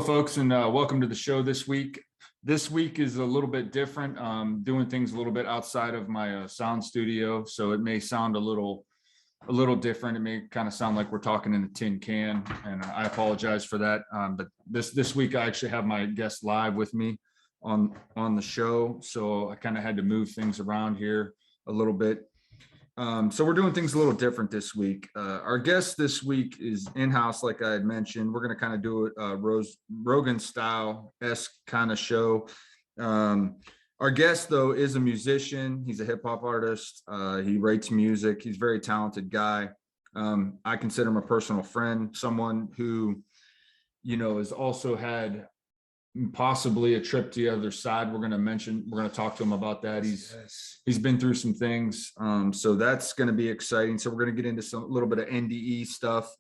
Folks, and welcome to the show this week. This week is a little bit different. Doing things a little bit outside of my sound studio, so it may sound a little different. It may kind of sound like we're talking in a tin can, and I apologize for that. But this week I actually have my guest live with me on the show, so I kind of had to move things around here a little bit. So we're doing things a little different this week. Our guest this week is in-house, like I had mentioned. We're going to kind of do it Rogan style-esque kind of show. Our guest, though, is a musician. He's a hip-hop artist. He writes music. He's a very talented guy. I consider him a personal friend, someone who, has also had possibly a trip to the other side. We're going to talk to him about that. He's been through some things. So that's going to be exciting. So we're going to get into a little bit of NDE stuff.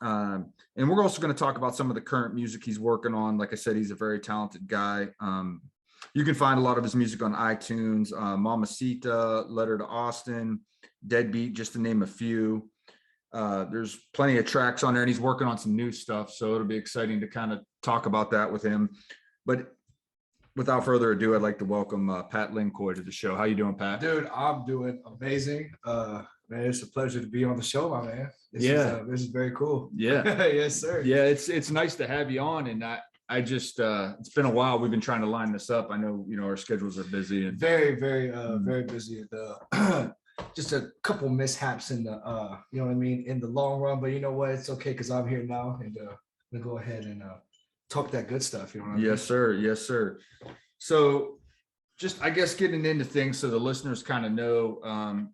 And we're also going to talk about some of the current music he's working on. Like I said, he's a very talented guy. You can find a lot of his music on iTunes, Mamacita, Letter to Austin, Deadbeat, just to name a few. There's plenty of tracks on there, and he's working on some new stuff, so it'll be exciting to kind of talk about that with him. But without further ado, I'd like to welcome Pat Lincoy to the show. How you doing, Pat? Dude, I'm doing amazing. Man, it's a pleasure to be on the show, my man. This is very cool. Yeah. Yes, sir. Yeah, it's nice to have you on, and I just it's been a while. We've been trying to line this up. I know our schedules are busy and very busy. Just a couple mishaps in the in the long run, but you know what, it's okay because I'm here now, and we'll go ahead and talk that good stuff. Yes, sir. Yes, sir. So just, I guess, getting into things so the listeners kind of know,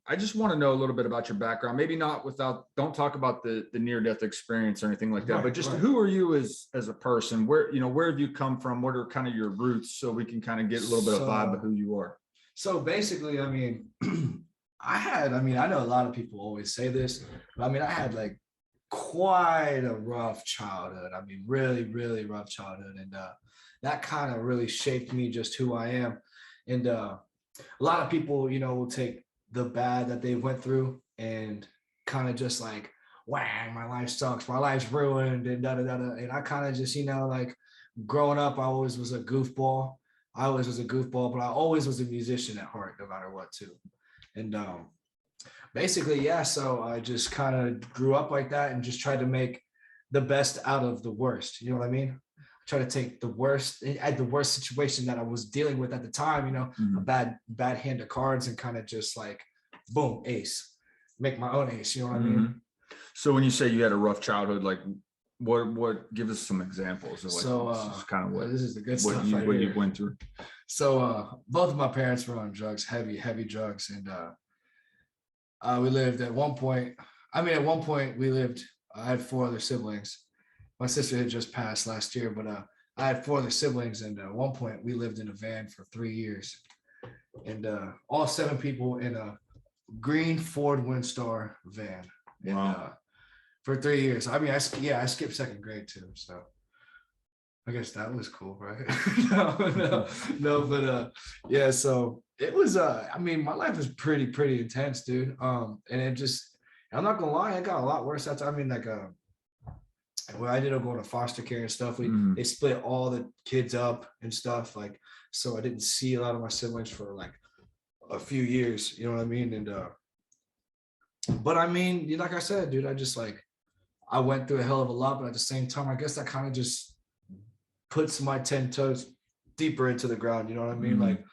I just want to know a little bit about your background. Maybe don't talk about the near-death experience or anything like that, but just who are you as a person? Where have you come from? What are kind of your roots, so we can kind of get a little bit of vibe of who you are? So basically, I know a lot of people always say this, but I had like quite a rough childhood. Really, really rough childhood. And that kind of really shaped me, just who I am. And a lot of people, will take the bad that they went through and kind of just like, whang, my life sucks, my life's ruined, and da-da-da-da. And I kind of just, like growing up, I always was a goofball. But I always was a musician at heart, no matter what, too. And basically, yeah, so I just kind of grew up like that and just tried to make the best out of the worst. You know what I mean? I try to take the worst situation that I was dealing with at the time, a bad hand of cards, and kind of just like, boom, ace, make my own ace. You know what I mean? So when you say you had a rough childhood, like what give us some examples of this is the good stuff what you went through. So both of my parents were on drugs, heavy drugs, and we lived at one point. I had 4 other siblings. My sister had just passed last year, but I had 4 other siblings, and at one point we lived in a van for 3 years, and all 7 people in a green Ford Windstar van. And, wow. For 3 years. I skipped 2nd grade too, so I guess that was cool, right? no, but yeah, so it was my life was pretty intense, dude. And it just, I'm not gonna lie, it got a lot worse after. When I ended up going to foster care and stuff, they split all the kids up and stuff, like, so I didn't see a lot of my siblings for like a few years, you know what I mean? And but like I said, dude, I went through a hell of a lot, but at the same time, I guess that kind of just puts my 10 toes deeper into the ground. You know what I mean? Like,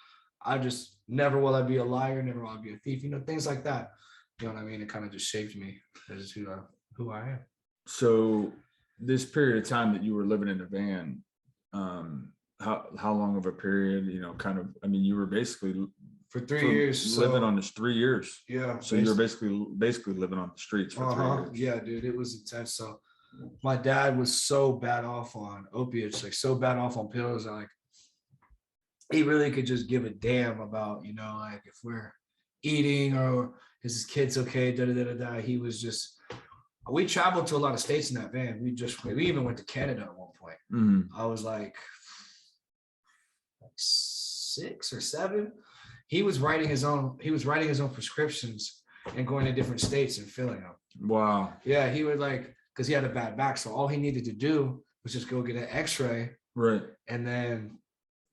I just, never will I be a liar, never will I be a thief, things like that. You know what I mean? It kind of just shaped me as who I am. So this period of time that you were living in a van, how long of a period, you were basically for 3 years living on this 3 years. Yeah. So you were basically living on the streets for 3 years. Yeah, dude, it was intense. So my dad was so bad off on opiates, like so bad off on pills, like he really could just give a damn about, like if we're eating or is his kids okay, He was just, we traveled to a lot of states in that van. We even went to Canada at one point. I was like 6 or 7. He was writing his own prescriptions and going to different states and filling them. Wow. Yeah, he would because he had a bad back. So all he needed to do let's just go get an x-ray. Right. And then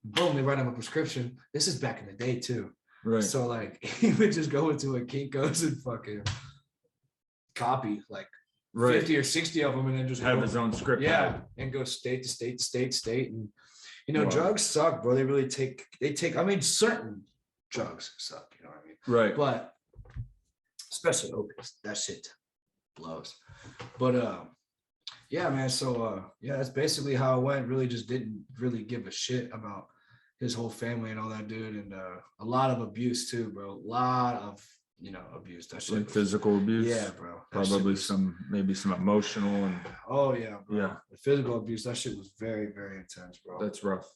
boom, they write him a prescription. This is back in the day too. Right. So like he would just go into a Kinko's and fucking copy like 50 or 60 of them and then just have his own script. Yeah. And go state to state to state to state. And you know, Wow. drugs suck, bro. They really take, I mean, certain drugs suck, you know what I mean? Right. But especially opiates, that shit blows. But yeah, man. So yeah, that's basically how it went. Really just didn't really give a shit about his whole family and all that, dude. And a lot of abuse too, bro. A lot of, you know, abuse. That shit Like was, physical abuse. yeah, bro. That Probably was, maybe some emotional and. Oh yeah, bro. Yeah. The physical abuse, that shit was very, very intense, bro. That's rough.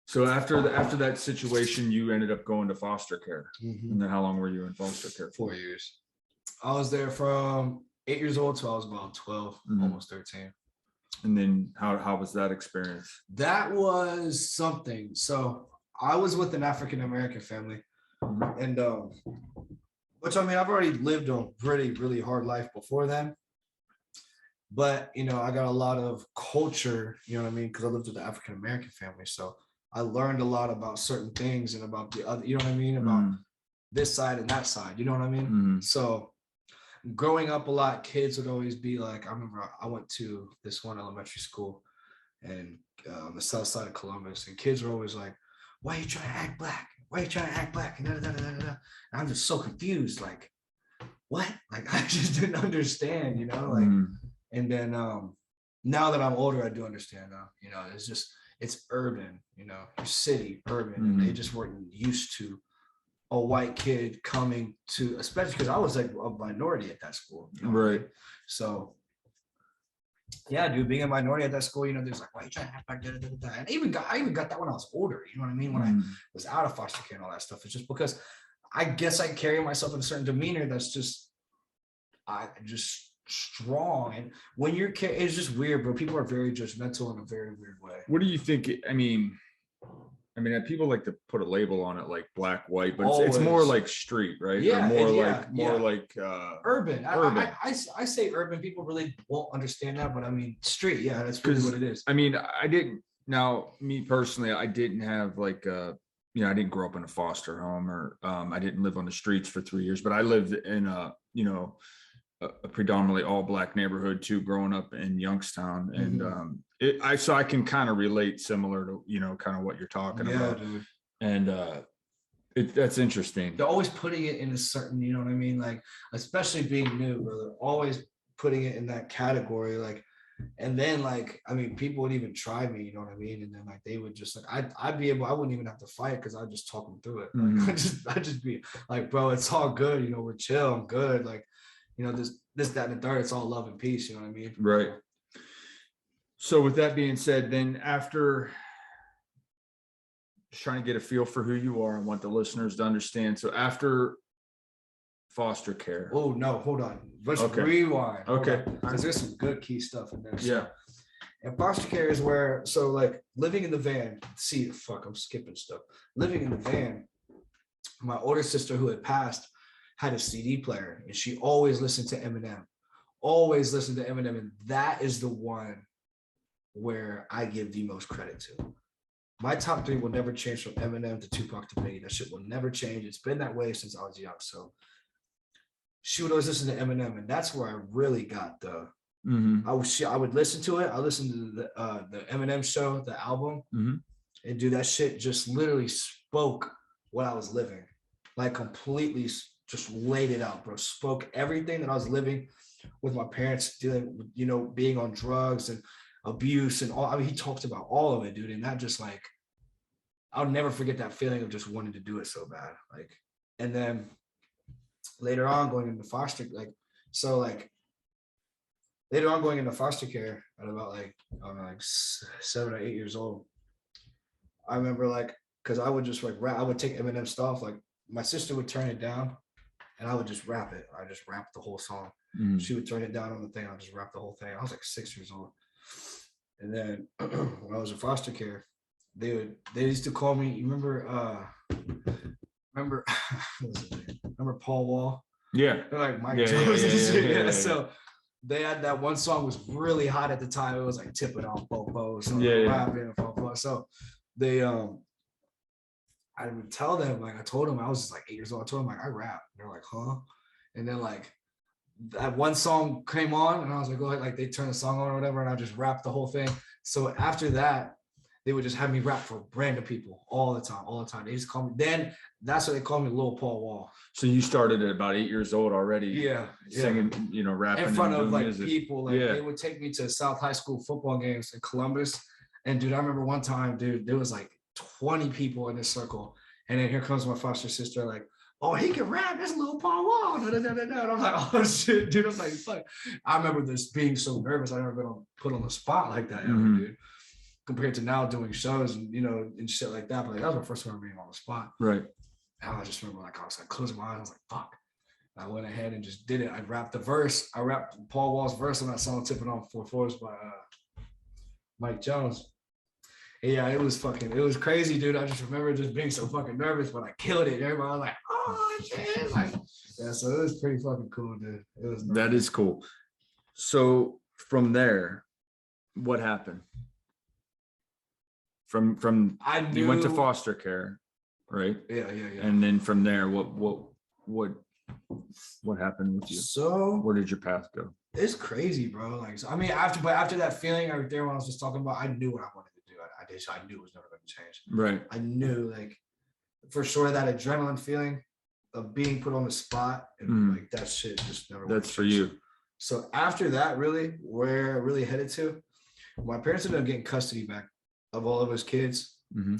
So after that situation, you ended up going to foster care. And then how long were you in foster care? 4 years. I was there from 8 years old till I was about 12, almost 13. And then how was that experience? That was something. So I was with an African American family, and which, I mean, I've already lived a really, really hard life before then. But you know, I got a lot of culture, you know what I mean, because I lived with the African American family. So I learned a lot about certain things and about the other, you know what I mean, about this side and that side, you know what I mean? So growing up a lot, kids would always be like, I remember I went to this one elementary school and on the south side of Columbus, and kids were always like, why are you trying to act black? Why are you trying to act black? And, and I'm just so confused, like, what? Like, I just didn't understand, you know, like, and then now that I'm older, I do understand now, you know, it's urban, you know, city, urban, and they just weren't used to a white kid coming to, especially because I was like a minority at that school, you know? Right. So yeah, dude, being a minority at that school, you know, there's like, why are you trying to act like that? And I even got that when I was older, you know what I mean? When I was out of foster care and all that stuff. It's just because I guess I carry myself in a certain demeanor that's just strong. And when you're, it's just weird, bro. People are very judgmental in a very weird way. What do you think? I mean, people like to put a label on it, like black, white, but it's more like street, right? Yeah, or more like urban. Urban. I say urban. People really won't understand that, but I mean street. Yeah, that's really what it is. I mean, me personally, I didn't have like you know, I didn't grow up in a foster home, or I didn't live on the streets for 3 years, but I lived in a predominantly all black neighborhood too, growing up in Youngstown. And so I can kind of relate similar to, you know, kind of what you're talking about. Dude. And that's interesting. They're always putting it in a certain, you know what I mean? Like, especially being new, bro, they're always putting it in that category. Like, and then like, I mean, people would even try me, you know what I mean? And then like, they would just like, I wouldn't even have to fight because I'd just talk them through it. Like, I'd just be like, bro, it's all good. You know, we're chill. I'm good. Like, you know, this, that, and the third, it's all love and peace. You know what I mean? Right. So with that being said, then after just trying to get a feel for who you are and want the listeners to understand. So after foster care. Oh, no, hold on. Let's rewind. Okay. Because there's some good key stuff in there. So, yeah. And foster care is where, so like living in the van, I'm skipping stuff. Living in the van, my older sister who had passed had a CD player, and she always listened to Eminem. And that is the one where I give the most credit to. My top three will never change from Eminem to Tupac to Biggie. That shit will never change. It's been that way since I was young. So she would always listen to Eminem, and that's where I really got the. I would listen to it. I listened to the Eminem show, the album, and do that shit. Just literally spoke what I was living, like completely. Just laid it out, bro. Spoke everything that I was living with my parents, dealing with, you know, being on drugs and abuse and all. I mean, he talked about all of it, dude. And that just like, I'll never forget that feeling of just wanting to do it so bad. Like, and then later on going into foster, later on going into foster care at about like, I don't know, like 7 or 8 years old. I remember like, cause I would just like rap, I would take Eminem stuff. Like my sister would turn it down, and I would just rap it. I just rap the whole song. She would turn it down on the thing. I just rap the whole thing. I was like 6 years old. And then when I was in foster care, they used to call me. You remember remember Paul Wall? Yeah. They're like Mike Jones. Yeah. So they had that one song was really hot at the time. It was like tipping off Bobo. So So they I would tell them, like, I told them I was just like 8 years old. I told them, like, I rap. And they're like, huh? And then like that one song came on and I was like, go ahead, like they turned the song on or whatever, and I just rapped the whole thing. So after that, they would just have me rap for random people all the time. They just call me, then that's what they call me, Lil Paul Wall. So you started at about 8 years old already, singing, rapping in front of like music. people. Like they would take me to South High School football games in Columbus. And dude, I remember one time, dude, there was like 20 people in this circle. And then here comes my foster sister, like, oh, he can rap. That's Lil Paul Wall. And I'm like, oh shit, dude. I was like, fuck. I remember this being so nervous. I never been put on the spot like that, ever, dude. Compared to now doing shows and and shit like that. But like, that was my first time being on the spot. Right. And I just remember like I was like closing my eyes. I was like, fuck. And I went ahead and just did it. I rapped the verse. I rapped Paul Wall's verse on that song "Tipping on 4 Floors" by Mike Jones. Yeah, it was crazy, dude. I just remember just being so fucking nervous, but I killed it. Everybody was like, oh shit. Like, yeah, so it was pretty fucking cool, dude. It was nervous. That is cool. So from there, what happened? From you went to foster care, right? Yeah. And then from there, what happened with you? So where did your path go? It's crazy, bro. Like, so, I mean, after that feeling right there when I was just talking about, I knew what I wanted to do. I knew it was never going to change. Right. I knew, like, for sure that adrenaline feeling of being put on the spot and like that shit just never. That's for you. So after that, really, where I really headed to, my parents ended up getting custody back of all of us kids. And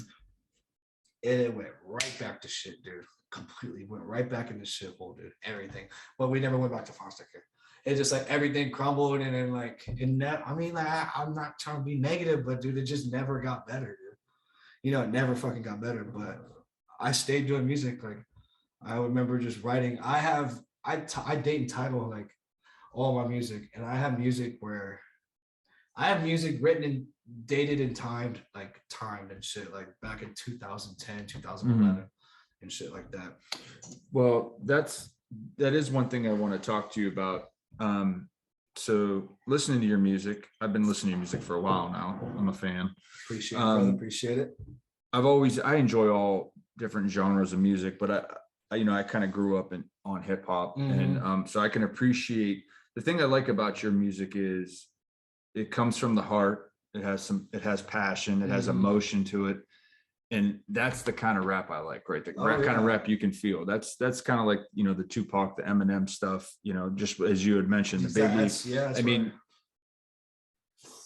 it went right back to shit, dude. Completely went right back in the shithole, dude. Everything. But we never went back to foster care. It's just like everything crumbled, and then like I mean, like I'm not trying to be negative, but dude, it just never got better, dude. It never fucking got better. But I stayed doing music. Like I remember just writing. I date and title like all my music, and I have music written and dated and timed and shit, like back in 2010, 2011 and shit like that. Well, that is one thing I want to talk to you about. So listening to your music, I've been listening to your music for a while now. I'm a fan. Appreciate it, brother. Appreciate it. I enjoy all different genres of music, but I kind of grew up on hip hop, and so I can appreciate. The thing I like about your music is it comes from the heart. It has passion. It has emotion to it. And that's the kind of rap I like, right? Kind of rap you can feel. That's kind of like, the Tupac, the Eminem stuff, just as you had mentioned, the Biggie. Yeah. I mean,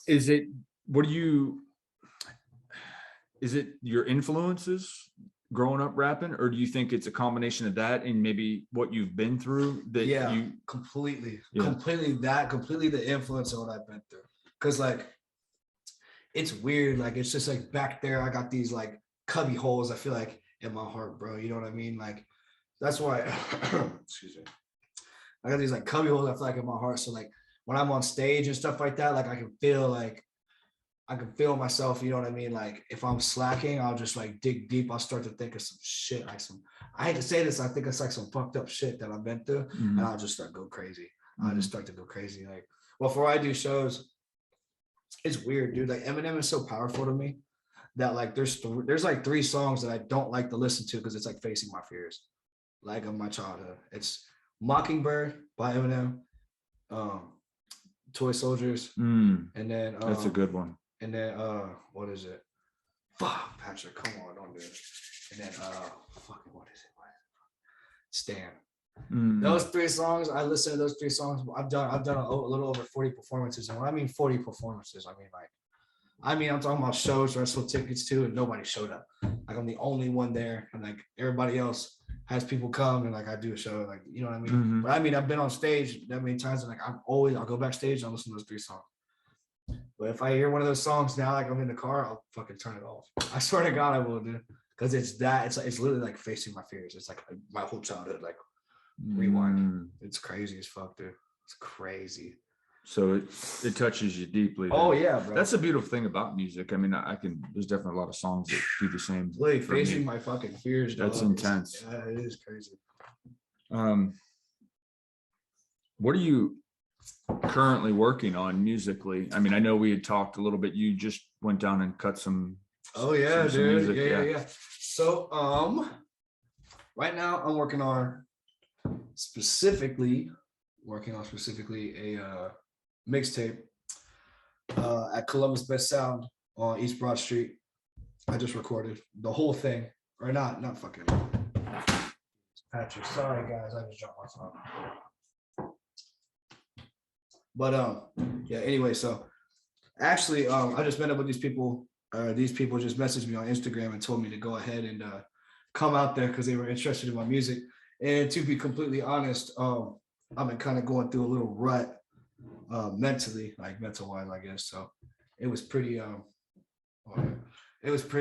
is it your influences growing up rapping, or do you think it's a combination of that and maybe what you've been through completely the influence of what I've been through? Because like, it's weird. Like, it's just like back there, I got these like cubby holes, I feel like, in my heart, bro. You know what I mean? Like, that's why, excuse me. I got these like cubby holes, I feel like, in my heart. So like when I'm on stage and stuff like that, like I can feel myself, you know what I mean? Like if I'm slacking, I'll just like dig deep. I'll start to think of some shit, like I hate to say this, I think it's like some fucked up shit that I've been through, and I'll just start to go crazy. Like, well, before I do shows, it's weird, dude. Like Eminem is so powerful to me that like there's like 3 songs that I don't like to listen to because it's like facing my fears, like of my childhood. It's Mockingbird by Eminem, Toy Soldiers, and then that's a good one. And then what is it? Fuck, Patrick, come on, don't do it. And then fucking what is it? Stan. Those 3 songs, I listen to those 3 songs. I've done a little over 40 performances, and when I mean 40 performances, I mean I'm talking about shows where I sold tickets to and nobody showed up. Like I'm the only one there, and like everybody else has people come, and like I do a show, like, you know what I mean. But I mean, I've been on stage that many times, and like I'll go backstage and I'll listen to those 3 songs. But if I hear one of those songs now, like I'm in the car, I'll fucking turn it off. I swear to God, I will, dude. Because it's literally like facing my fears. It's like my whole childhood, like rewind. It's crazy as fuck, dude. It's crazy. So it touches you deeply. Oh yeah, bro. That's the beautiful thing about music. I mean, there's definitely a lot of songs that do the same. Like facing my fucking fears. That's intense. Yeah, it is crazy. What do you currently working on musically? I mean, I know we had talked a little bit. You just went down and cut some. Oh yeah, some dude. music, Yeah. So right now I'm specifically a mixtape at Columbus Best Sound on East Broad Street. I just recorded the whole thing, or not fucking Patrick. Sorry guys, I just dropped my phone. But yeah. Anyway, so actually, I just met up with these people. These people just messaged me on Instagram and told me to go ahead and come out there because they were interested in my music. And to be completely honest, I've been kind of going through a little rut mentally, like mental wise, I guess. So it was pretty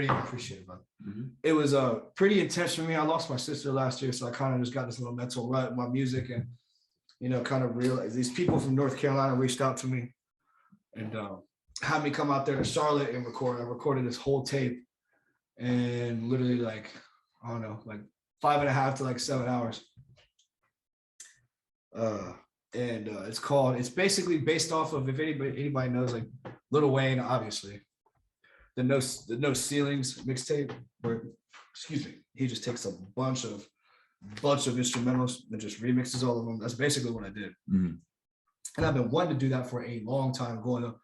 appreciative, man. Mm-hmm. It was pretty intense for me. I lost my sister last year, so I kind of just got this little mental rut in my music, and kind of realized these people from North Carolina reached out to me and had me come out there to Charlotte and record. I recorded this whole tape and literally like 5.5 to like 7 hours. It's basically based off of, if anybody knows, like Lil Wayne, obviously, the No Ceilings mixtape, where, excuse me, he just takes a bunch of instrumentals and just remixes all of them. That's basically what I did. Mm-hmm. And I've been wanting to do that for a long time, going to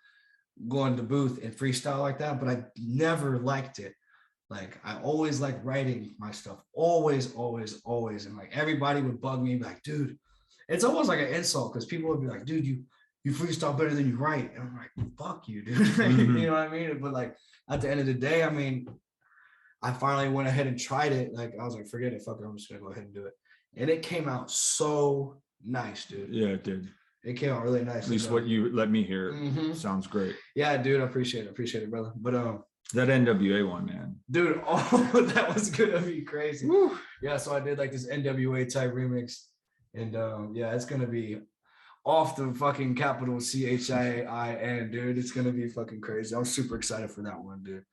the booth and freestyle like that, but I never liked it. Like, I always liked writing my stuff, always. And like everybody would bug me, like, dude, it's almost like an insult, because people would be like, dude, you freestyle better than you write. And I'm like, fuck you, dude. Mm-hmm. You know what I mean? But like at the end of the day, I mean, I finally went ahead and tried it. Like, I was like, forget it, fuck it, I'm just gonna go ahead and do it. And it came out so nice, dude. Yeah, it did. It came out really nice. At least what you let me hear sounds great. Yeah, dude, I appreciate it, brother. But that NWA one, man, dude, that was gonna be crazy. Woo. Yeah, so I did like this NWA type remix, and yeah, it's gonna be off the fucking capital CHIIN, dude. It's gonna be fucking crazy. I'm super excited for that one, dude.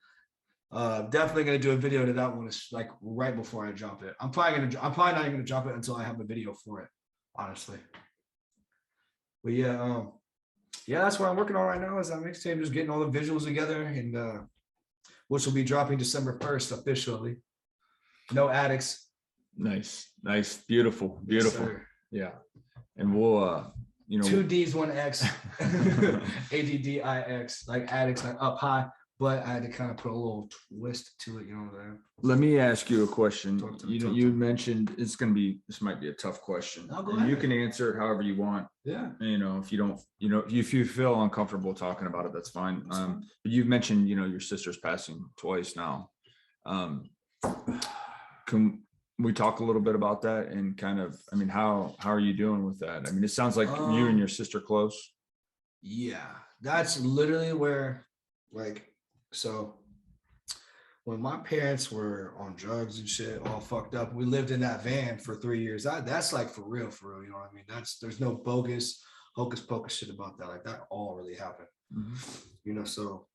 Definitely gonna do a video to that one. It's like right before I drop it. I'm probably not even gonna drop it until I have a video for it, honestly. But yeah, that's what I'm working on right now, is that mixtape, just getting all the visuals together, and which will be dropping December 1st officially. No addicts. Nice, beautiful. Yes, yeah. And we'll 2 D's, 1 X, ADDIX, like addicts, like up high, but I had to kind of put a little twist to it, you know what I'm saying? Let me ask you a question. You mentioned this might be a tough question. You can answer it however you want. Yeah. If you don't, if you feel uncomfortable talking about it, that's fine. But you've mentioned, your sister's passing twice now. Can we talk a little bit about that, and kind of, how are you doing with that? It sounds like you and your sister close. Yeah, that's literally where, so when my parents were on drugs and shit, all fucked up, we lived in that van for 3 years. That's like for real, you know what I mean? There's no bogus hocus pocus shit about that. Like, that all really happened. Mm-hmm. So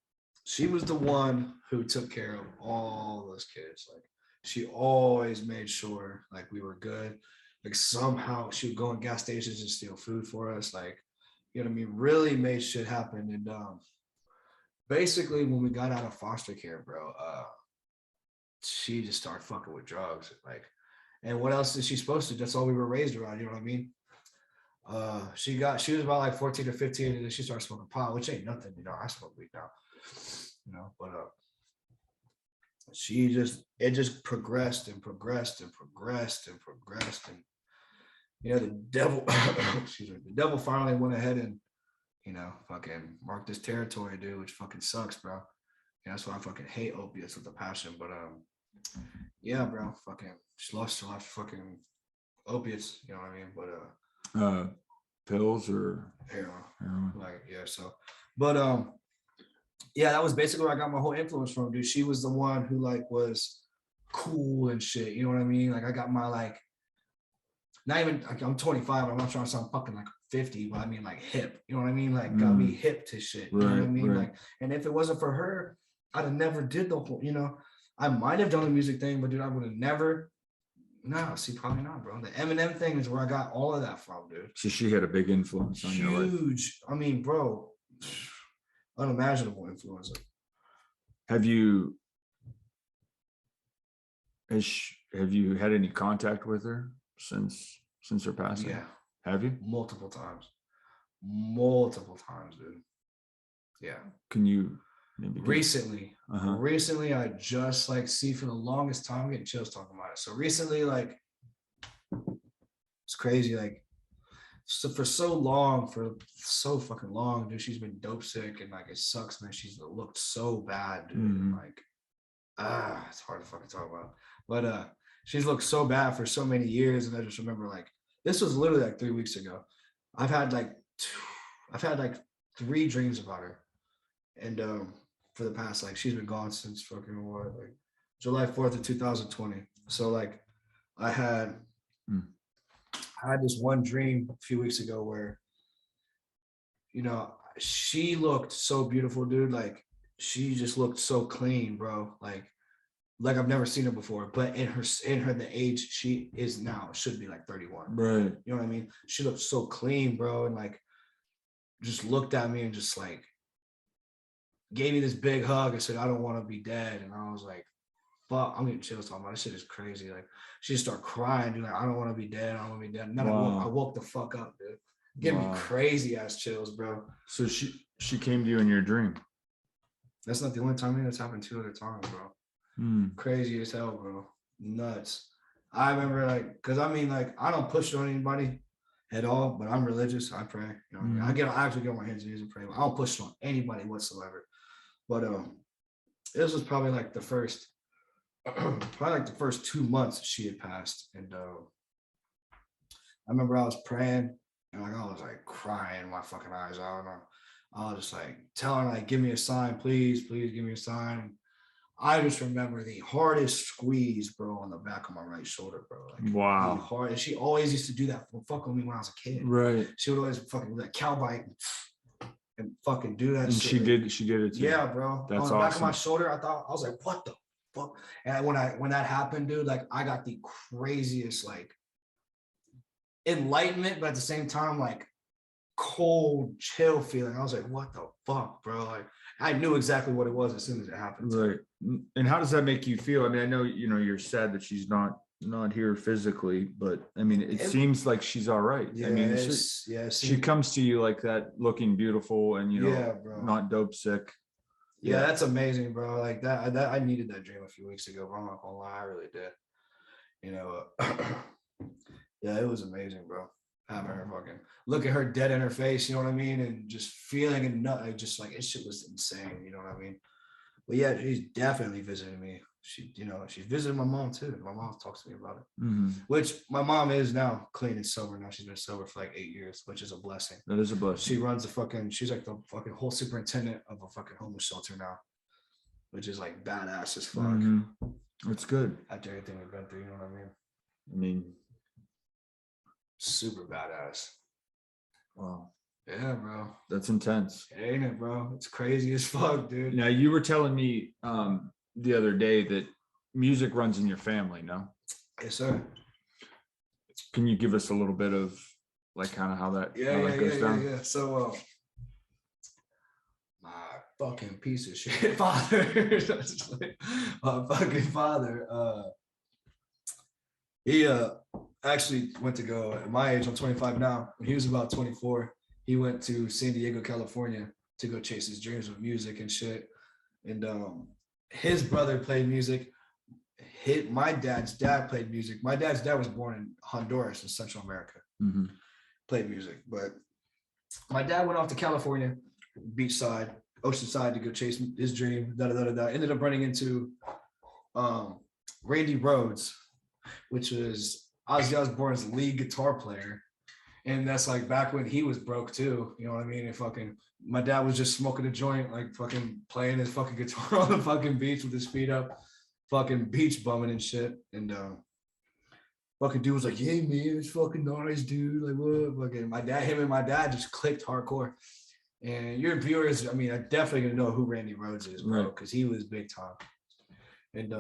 she was the one who took care of all those kids. Like, she always made sure like we were good. Like, somehow she would go in gas stations and steal food for us. Like, you know what I mean? Really made shit happen. And basically, when we got out of foster care, bro, she just started fucking with drugs. Like, and what else is she supposed to? That's all we were raised around. You know what I mean? She was about like 14 or 15, and then she started smoking pot, which ain't nothing. I smoke weed now. But it just progressed and progressed. And the devil, the devil finally went ahead and fucking marked this territory, dude, which fucking sucks, bro. That's why I fucking hate opiates with a passion. But yeah, bro, fucking just lost fucking opiates, you know what I mean? But pills or heroin. Like, yeah, so but yeah, that was basically where I got my whole influence from, dude. She was the one who like was cool and shit, you know what I mean? Like, I got my like, not even like, I'm 25, I'm not trying to sound fucking like 50, but I mean like hip, you know what I mean? Like, got me hip to shit, you know what I mean? Right. Like, and if it wasn't for her, I'd have never did the whole, I might have done the music thing, but dude, I would have never No, see, probably not, bro. The Eminem thing is where I got all of that from, dude. So she had a big influence on your life. Huge. I mean, bro, unimaginable influencer. Have you have you had any contact with her since her passing? Yeah. Have you? Multiple times, dude. Yeah. Can you maybe recently I just like see for the longest time I'm getting chills talking about it. So recently, like, it's crazy, like, so for so fucking long, dude, she's been dope sick, and like it sucks, man. She's looked so bad, dude. Mhm. Like, it's hard to fucking talk about. But she's looked so bad for so many years, and I just remember, like, this was literally like 3 weeks ago. I've had like 3 dreams about her, and for the past, like, she's been gone since fucking what, like July 4th of 2020. So like I had this one dream a few weeks ago where, you know, she looked so beautiful, dude. Like, she just looked so clean, bro. Like I've never seen her before, but in her the age she is now, should be like 31. Right. You know what I mean? She looked so clean, bro, and like just looked at me and just like gave me this big hug and said, "I don't want to be dead." And I was like, fuck, I'm getting chills talking about this shit is crazy. Like, she just started crying, dude. Like, I don't want to be dead. I don't want to be dead. And then I woke the fuck up, dude. Give me crazy ass chills, bro. So she came to you in your dream. That's not the only time. That's happened 2 other times, bro. Crazy as hell, bro. Nuts. I remember, like, because I mean, like, I don't push on anybody at all, but I'm religious. I pray. You know, I actually get on my hands and knees and pray. I don't push on anybody whatsoever. But this was probably like the first 2 months she had passed, and I remember I was praying, and like I was like crying my fucking eyes out. I was just like telling her, like, give me a sign, please give me a sign. And I just remember the hardest squeeze, bro, on the back of my right shoulder, bro. Like, wow. Hard. And she always used to do that for fucking with me when I was a kid. Right. She would always fucking do that cow bite and fucking do that. And shit. She did it too. Yeah, bro. That's on the awesome. back of my shoulder, I was like, what the fuck? And when that happened, dude, like, I got the craziest, like, enlightenment, but at the same time, like, cold chill feeling. I was like, what the fuck, bro? Like, I knew exactly what it was as soon as it happened. Right. And how does that make you feel? I mean, I know, you know, you're sad that she's not here physically, but I mean, it seems like she's all right. Yeah, I mean, she comes to you like that, looking beautiful and, you know, yeah, bro, not dope sick. Yeah, that's amazing, bro. Like that I needed that dream a few weeks ago, bro. I'm not gonna lie, I really did. You know, yeah, it was amazing, bro. Having her fucking look at her dead in her face, you know what I mean, and just feeling it, just like, it shit was insane, you know what I mean. But yeah, she's definitely visiting me. She, you know, she's visiting my mom too. My mom talks to me about it, which my mom is now clean and sober. Now she's been sober for like 8 years, which is a blessing. That is a blessing. She runs she's like the fucking whole superintendent of a fucking homeless shelter now, which is like badass as fuck. It's good. After everything we've been through, you know what I mean? I mean, super badass. Wow. Yeah, bro. That's intense. Ain't it, bro? It's crazy as fuck, dude. Now, you were telling me the other day that music runs in your family, no? Yes, sir. Can you give us a little bit of like kind of how that goes down? Yeah. So my fucking piece of shit father, my fucking father, he actually went to go, at my age, I'm 25 now. When he was about 24, he went to San Diego, California to go chase his dreams with music and shit. And his brother played music. My dad's dad played music. My dad's dad was born in Honduras in Central America. Played music. But my dad went off to California, beachside, oceanside, to go chase his dream. Ended up running into Randy Rhoads, which was Ozzy Osbourne's lead guitar player. And that's like back when he was broke too, you know what I mean? And fucking, my dad was just smoking a joint, like fucking playing his fucking guitar on the fucking beach with his feet up, fucking beach bumming and shit. And fucking dude was like, "Hey man, it's fucking nice, dude." Like, what? Fucking him and my dad just clicked hardcore. And your viewers, I mean, are definitely gonna know who Randy Rhoads is, bro, because he was big time. And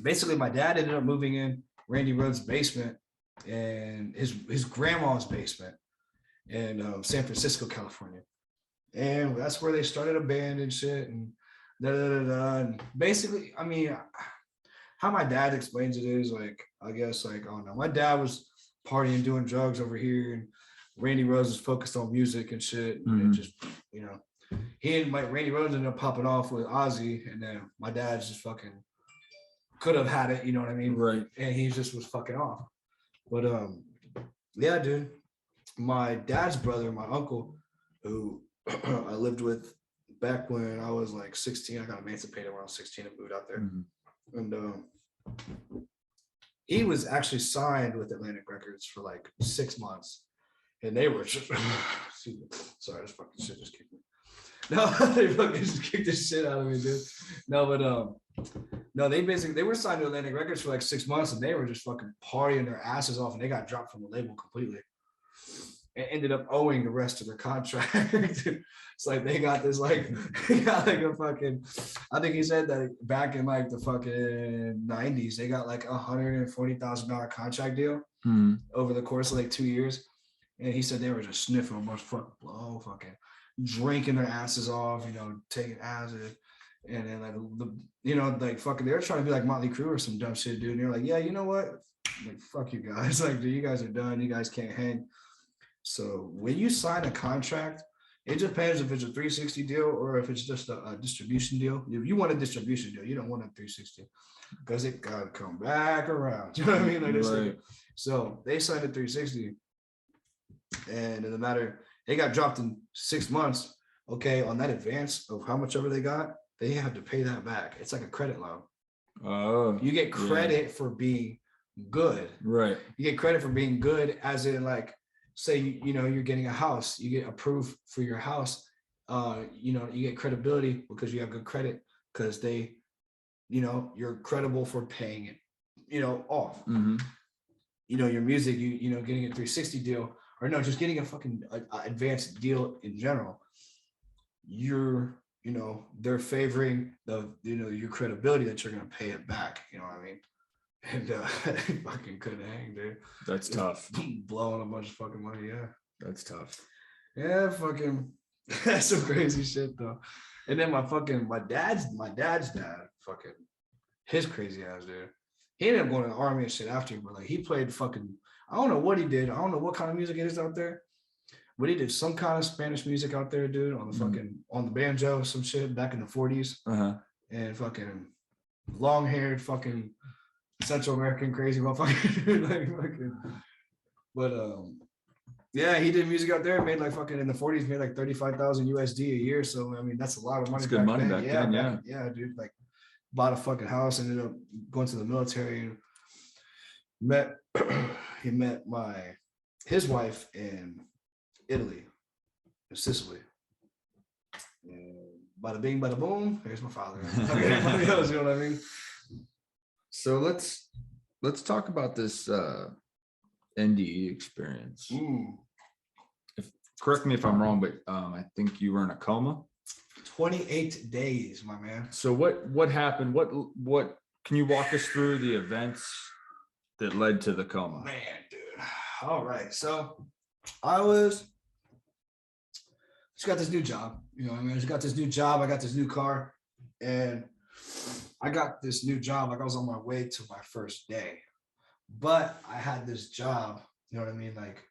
basically, my dad ended up moving in Randy Rhoads' basement and his grandma's basement in San Francisco, California. And that's where they started a band and shit. And da da da da. And basically, I mean, how my dad explains it is like, I guess, like, I don't know. My dad was partying, doing drugs over here, and Randy Rhoads was focused on music and shit. And it just, you know, he and Randy Rhoads ended up popping off with Ozzy, and then my dad just fucking could have had it, you know what I mean? Right. And he just was fucking off. But yeah, dude. My dad's brother, my uncle, who I lived with back when I was like 16. I got emancipated when I was 16 and moved out there. And he was actually signed with Atlantic Records for like 6 months. And they were just, excuse me, sorry, this fucking shit just kicked me. No, they fucking just kicked the shit out of me, dude. No, but no, they were signed to Atlantic Records for like 6 months, and they were just fucking partying their asses off, and they got dropped from the label completely. And ended up owing the rest of their contract. It's like they got this like, they got like a fucking, I think he said that back in like the fucking 90s, they got like $140,000 contract deal over the course of like 2 years. And he said they were just sniffing a bunch of fucking blow, fucking drinking their asses off, you know, taking acid. And then like you know, like fucking, they were trying to be like Motley Crue or some dumb shit, dude. And they're like, yeah, you know what? Like, fuck you guys. Like, dude, you guys are done. You guys can't hang. So when you sign a contract, it depends if it's a 360 deal or if it's just a distribution deal. If you want a distribution deal, you don't want a 360 because it got to come back around. You know what I mean? Like, right. So they signed a 360, and in the matter, they got dropped in 6 months. Okay, on that advance of how much ever they got, they have to pay that back. It's like a credit loan. Oh, you get credit for being good. Right. You get credit for being good, as in like, say, you know, you're getting a house, you get approved for your house. You know, you get credibility because you have good credit, because they, you know, you're credible for paying it, you know, off. You know, your music, you know, getting a 360 deal, or no, just getting a fucking advanced deal in general. You're, you know, they're favoring the, you know, your credibility that you're going to pay it back. You know what I mean? And fucking couldn't hang, dude. That's tough. Blowing a bunch of fucking money, yeah. That's tough. Yeah, fucking, that's some crazy shit though. And then my dad's dad, fucking, his crazy ass, dude. He ended up going to the army and shit after, but like he played fucking, I don't know what he did. I don't know what kind of music it is out there, but he did some kind of Spanish music out there, dude, on the fucking, on the banjo, some shit back in the 40s. And fucking long-haired fucking Central American crazy motherfucker. Like fucking, but yeah, he did music out there, made like fucking, in the 40s, made like 35,000 USD a year. So I mean, that's a lot of money. That's good money back then. Yeah, dude, like bought a fucking house, ended up going to the military, and he met his wife in Italy, in Sicily. And bada bing, bada boom, here's my father. Okay, you know what I mean? So let's talk about this NDE experience. Correct me if I'm wrong, but I think you were in a coma. 28 days, my man. So what happened? What can you walk us through the events that led to the coma? Man, dude. All right. So I just got this new job. You know what I mean? I just got this new job. I got this new car. And I got this new job. Like I was on my way to my first day. But I had this job. You know what I mean? Like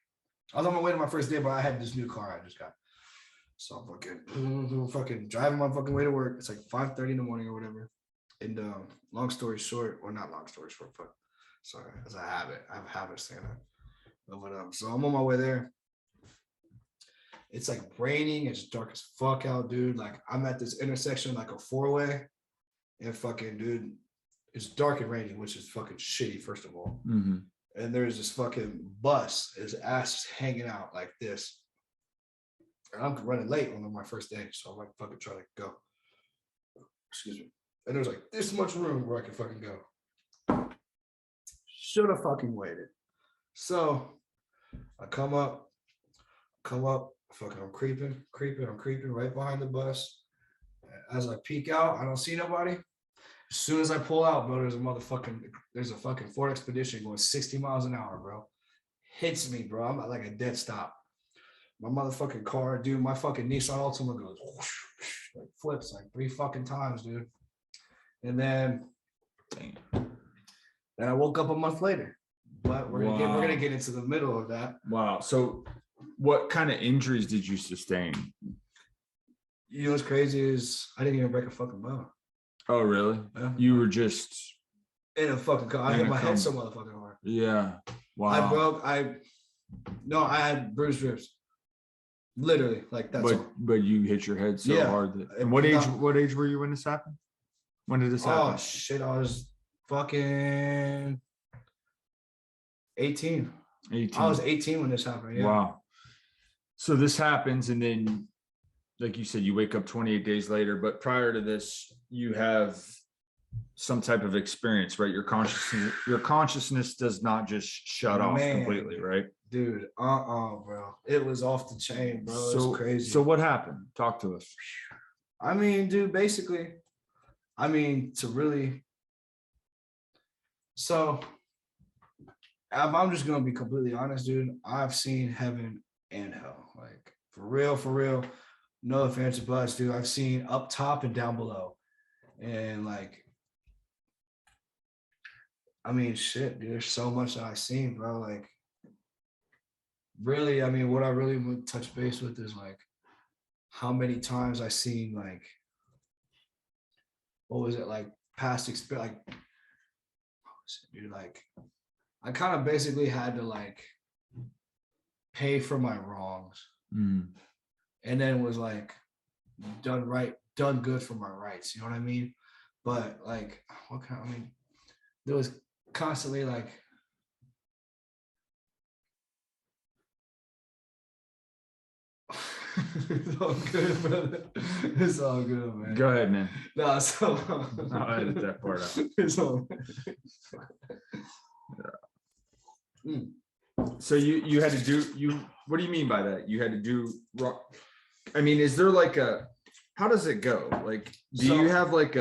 I was on my way to my first day, but I had this new car I just got. So I'm fucking driving my fucking way to work. It's like 5:30 in the morning or whatever. And long story short, or not long story short, but sorry, as a habit. I have a habit of saying that. But so I'm on my way there. It's like raining. It's dark as fuck out, dude. Like I'm at this intersection, like a four-way, and fucking, dude, it's dark and raining, which is fucking shitty, first of all. And there's this fucking bus, his ass is hanging out like this. And I'm running late on my first day, so I'm like fucking trying to go. Excuse me. And there's like this much room where I can fucking go. Should have fucking waited. So I come up, fucking I'm creeping right behind the bus. As I peek out, I don't see nobody. As soon as I pull out, bro, there's a fucking Ford Expedition going 60 miles an hour, bro. Hits me, bro. I'm at like a dead stop. My motherfucking car, dude, my fucking Nissan Altima goes whoosh, whoosh, like flips like 3 fucking times, dude. And then I woke up a month later. But we're gonna get into the middle of that. Wow. So what kind of injuries did you sustain? You know what's crazy is I didn't even break a fucking bone. Oh, really? Yeah. You were just in a fucking car. I hit my head so motherfucking hard. Yeah. Wow. I had bruised ribs. Literally, like that's all. But you hit your head so hard that, and what age were you when this happened? When did this happen? Oh shit, I was fucking 18. I was 18 when this happened. Yeah. Wow. So this happens, and then, like you said, you wake up 28 days later. But prior to this, you have some type of experience, right? Your consciousness does not just shut off completely, right? Dude, bro. It was off the chain, bro. It was crazy. So what happened? Talk to us. I mean, dude, basically, to really. So, I'm just gonna be completely honest, dude. I've seen heaven and hell, like for real. No offense, but dude, I've seen up top and down below, and like, I mean, shit, dude. There's so much that I've seen, bro. Like, really, I mean, what I really would touch base with is like how many times I seen like, what was it, like past experience, like, what was it, dude? Like, I kind of basically had to like pay for my wrongs, and then was like done good for my rights. You know what I mean? But like, there was constantly like. It's all good, brother. It's all good, man. Go ahead, man. No, so I'll edit that part out. It's all So you had to do what do you mean by that? You had to do, I mean, is there like how does it go? Like, you have like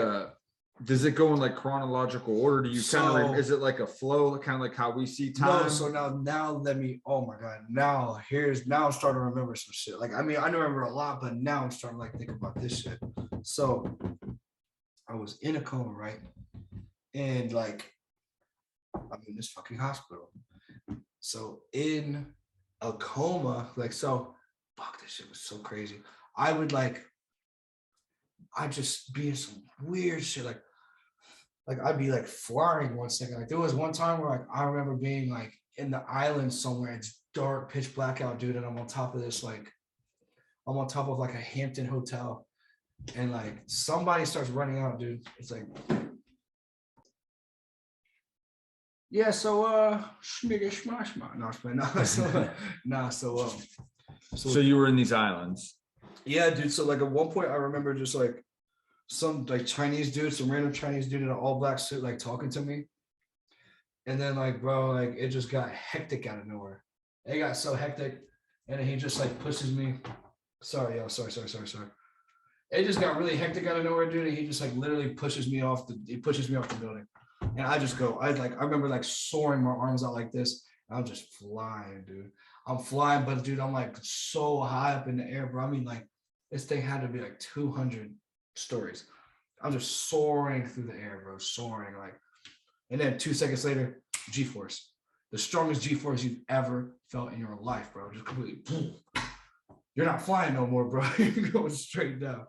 does it go in like chronological order? Do you kind of, is it like a flow, kind of like how we see time? No, so now let me, oh my God, now I'm starting to remember some shit. Like, I mean, I remember a lot, but now I'm starting to like think about this shit. So I was in a coma, right? And like, I'm in this fucking hospital. So in a coma, like, so fuck, this shit was so crazy. I'd just be in some weird shit. Like I'd be like flying 1 second. Like there was one time where like I remember being like in the island somewhere. It's dark, pitch black out, dude. And I'm on top of this, like I'm on top of like a Hampton hotel. And like somebody starts running out, dude. It's like, yeah, so schmigga schmashma. No, so you were in these islands. Yeah, dude. So like at one point I remember just like some like Chinese dude, some random Chinese dude in an all black suit, like talking to me. And then like, bro, like it just got hectic out of nowhere. It got so hectic. And then he just like pushes me. Sorry. It just got really hectic out of nowhere, dude. And he just like literally pushes me off the building. And I just go, I remember like soaring my arms out like this. I'm just flying, dude. I'm flying, but dude, I'm like so high up in the air, bro. I mean, like this thing had to be like 200 stories. I'm just soaring through the air, bro, soaring like. And then 2 seconds later, G-force, the strongest G-force you've ever felt in your life, bro. Just completely, boom. You're not flying no more, bro. You're going straight down.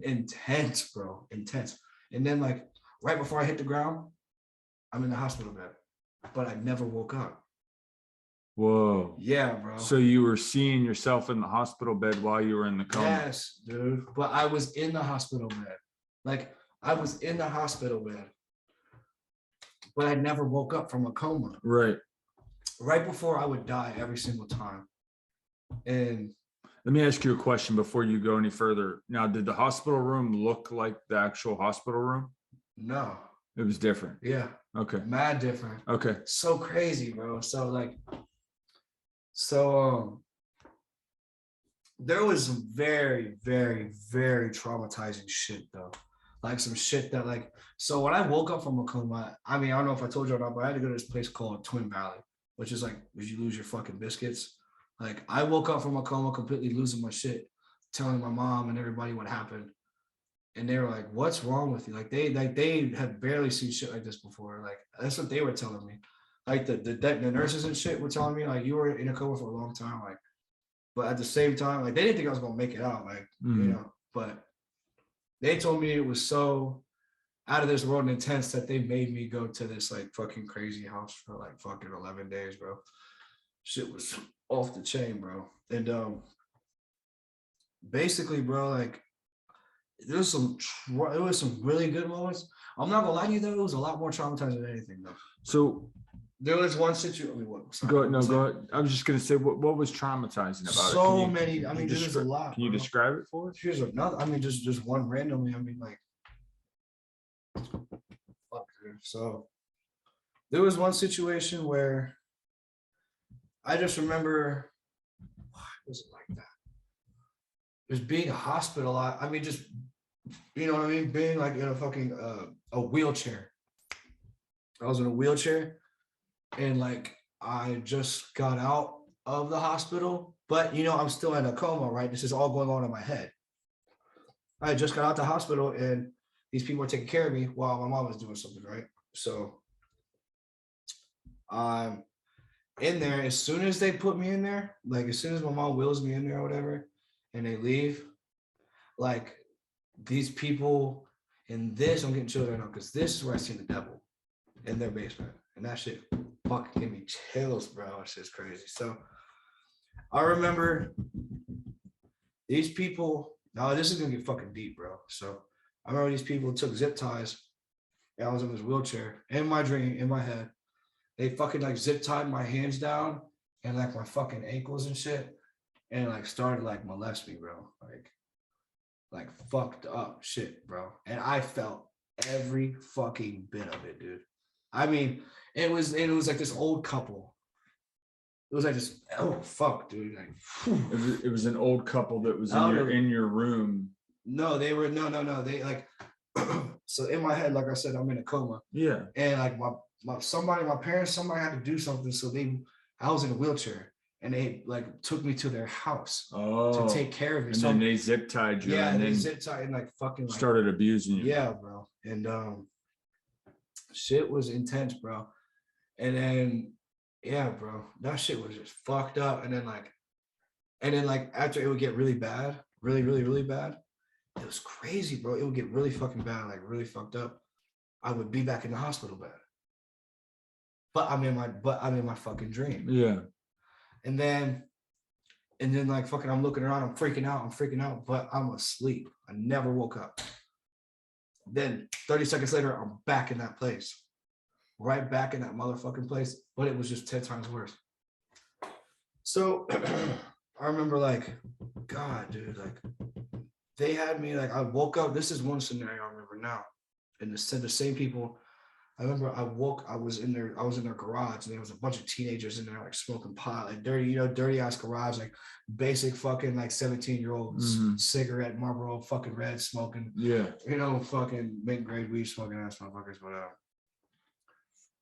Intense, bro, intense. And then like right before I hit the ground, I'm in the hospital bed, but I never woke up. Whoa. Yeah, bro. So you were seeing yourself in the hospital bed while you were in the coma? Yes, dude. But I was in the hospital bed. Like, I was in the hospital bed. But I never woke up from a coma. Right. Right before I would die every single time. And let me ask you a question before you go any further. Now, did the hospital room look like the actual hospital room? No. It was different. Yeah. Okay. Mad different. Okay. So crazy, bro. So like, there was some very, very, very traumatizing shit though. like some shit that like. So when I woke up from a coma, I mean, I don't know if I told you or not, but I had to go to this place called Twin Valley, which is like, would you lose your fucking biscuits? Like I woke up from a coma completely losing my shit, telling my mom and everybody what happened. And they were like, "What's wrong with you?" Like they have barely seen shit like this before. Like that's what they were telling me. Like the nurses and shit were telling me like you were in a coma for a long time. Like, but at the same time, like they didn't think I was gonna make it out. Like you know, but they told me it was so out of this world and intense that they made me go to this like fucking crazy house for like fucking 11 days, bro. Shit was off the chain, bro. And basically, bro, like there was some really good moments. I'm not gonna lie to you though, it was a lot more traumatizing than anything though. So there was one situation. I mean, what? Sorry, go ahead. I was just gonna say what was traumatizing about it? So many. I mean, there's a lot. Can you describe it for us? Here's another. I mean, just one randomly. I mean, like, fuck, dude. So there was one situation where I just remember. Why was it like that? Just being hospitalized. I mean, just you know what I mean, being like in a fucking a wheelchair. I was in a wheelchair, and like I just got out of the hospital, but you know I'm still in a coma, right? This is all going on in my head. I just got out the hospital, and these people were taking care of me while my mom was doing something, right? So I'm in there. As soon as they put me in there, like as soon as my mom wheels me in there or whatever, and they leave, like these people in this, I'm getting chills right now because this is where I seen the devil in their basement, and that shit fucking gave me chills, bro. It's just crazy. So I remember these people. Now this is gonna get fucking deep, bro. So I remember these people took zip ties, and I was in this wheelchair in my dream, in my head. They fucking like zip tied my hands down and like my fucking ankles and shit, and like started like molest me, bro. Like fucked up shit, bro. And I felt every fucking bit of it, dude. I mean, it was like this old couple. It was like this, oh fuck, dude. Like, it was an old couple that was in your room. No, they were no. They like so in my head, like I said, I'm in a coma. Yeah. And like my parents, somebody had to do something. So I was in a wheelchair, and they like took me to their house to take care of me. And then they zip tied you. Yeah, and they then zip tied and like fucking like, started abusing you. Yeah, bro. And shit was intense, bro. And then yeah, bro, that shit was just fucked up. And then like after it would get really bad, really bad. It was crazy, bro. It would get really fucking bad, like really fucked up. I would be back in the hospital bed. But I'm in my fucking dream. Yeah. And then like fucking I'm looking around, I'm freaking out, but I'm asleep. I never woke up. Then 30 seconds later, I'm back in that place. Right back in that motherfucking place, but it was just 10 times worse. So I remember like, God, dude, like they had me like I woke up. This is one scenario I remember now. And the same people. I remember I was in their garage, and there was a bunch of teenagers in there like smoking pot, like dirty ass garage, like basic fucking like 17-year-olds, cigarette, Marlboro, fucking red smoking. Yeah. Fucking mid-grade weed smoking ass motherfuckers, but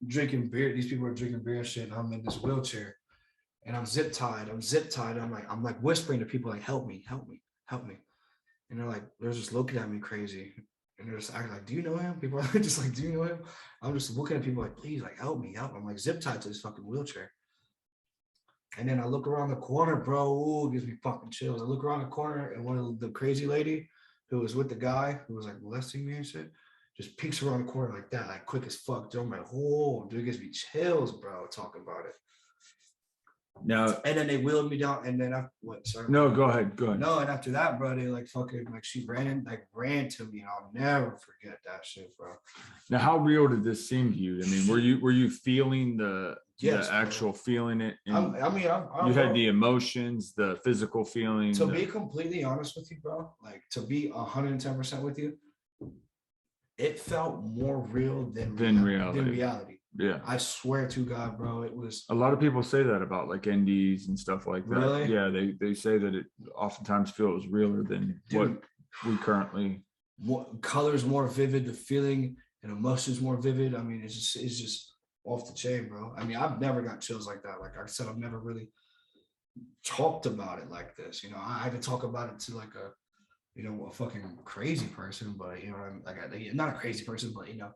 drinking beer. These people are drinking beer and shit, and I'm in this wheelchair, and I'm zip tied. I'm like whispering to people like, help me. And they're just looking at me crazy. And they're just acting like, do you know him? People are just like, do you know him? I'm just looking at people like, please, like, help me. I'm like zip tied to this fucking wheelchair. And then I look around the corner, bro. Ooh, it gives me fucking chills. I look around the corner, and one of the crazy lady who was with the guy who was like molesting me and shit just peeks around the corner like that, like quick as fuck. Dude, I'm like, oh, dude, it gives me chills, bro, talking about it. No, and then they wheeled me down, and then sorry. No, go ahead. No, and after that, bro, they like fucking like she ran to me, and I'll never forget that shit, bro. Now, how real did this seem to you? I mean, were you feeling the actual feeling it? You had the emotions, the physical feeling. To be completely honest with you, bro, like to be 110% with you, it felt more real than reality. Yeah, I swear to God, bro, it was. A lot of people say that about like NDs and stuff like that. Really? Yeah, they say that it oftentimes feels realer than what we currently more colors more vivid, the feeling and emotions more vivid. I mean, it's just off the chain, bro. I mean, I've never got chills like that. Like I said, I've never really talked about it like this. You know, I had to talk about it to like a, you know, a fucking crazy person, but you know, I'm like, not a crazy person, but you know,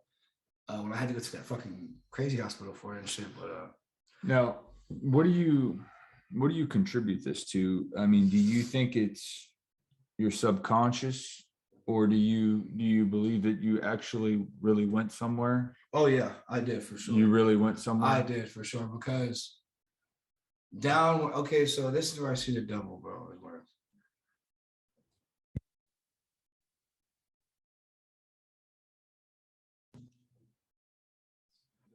when I had to go to that fucking crazy hospital for it and shit. But Now, what do you contribute this to? I mean, do you think it's your subconscious, or do you believe that you actually really went somewhere? oh yeah, I did for sure. You really went somewhere? I did for sure because down. Okay, so this is where I see the devil, bro. Is where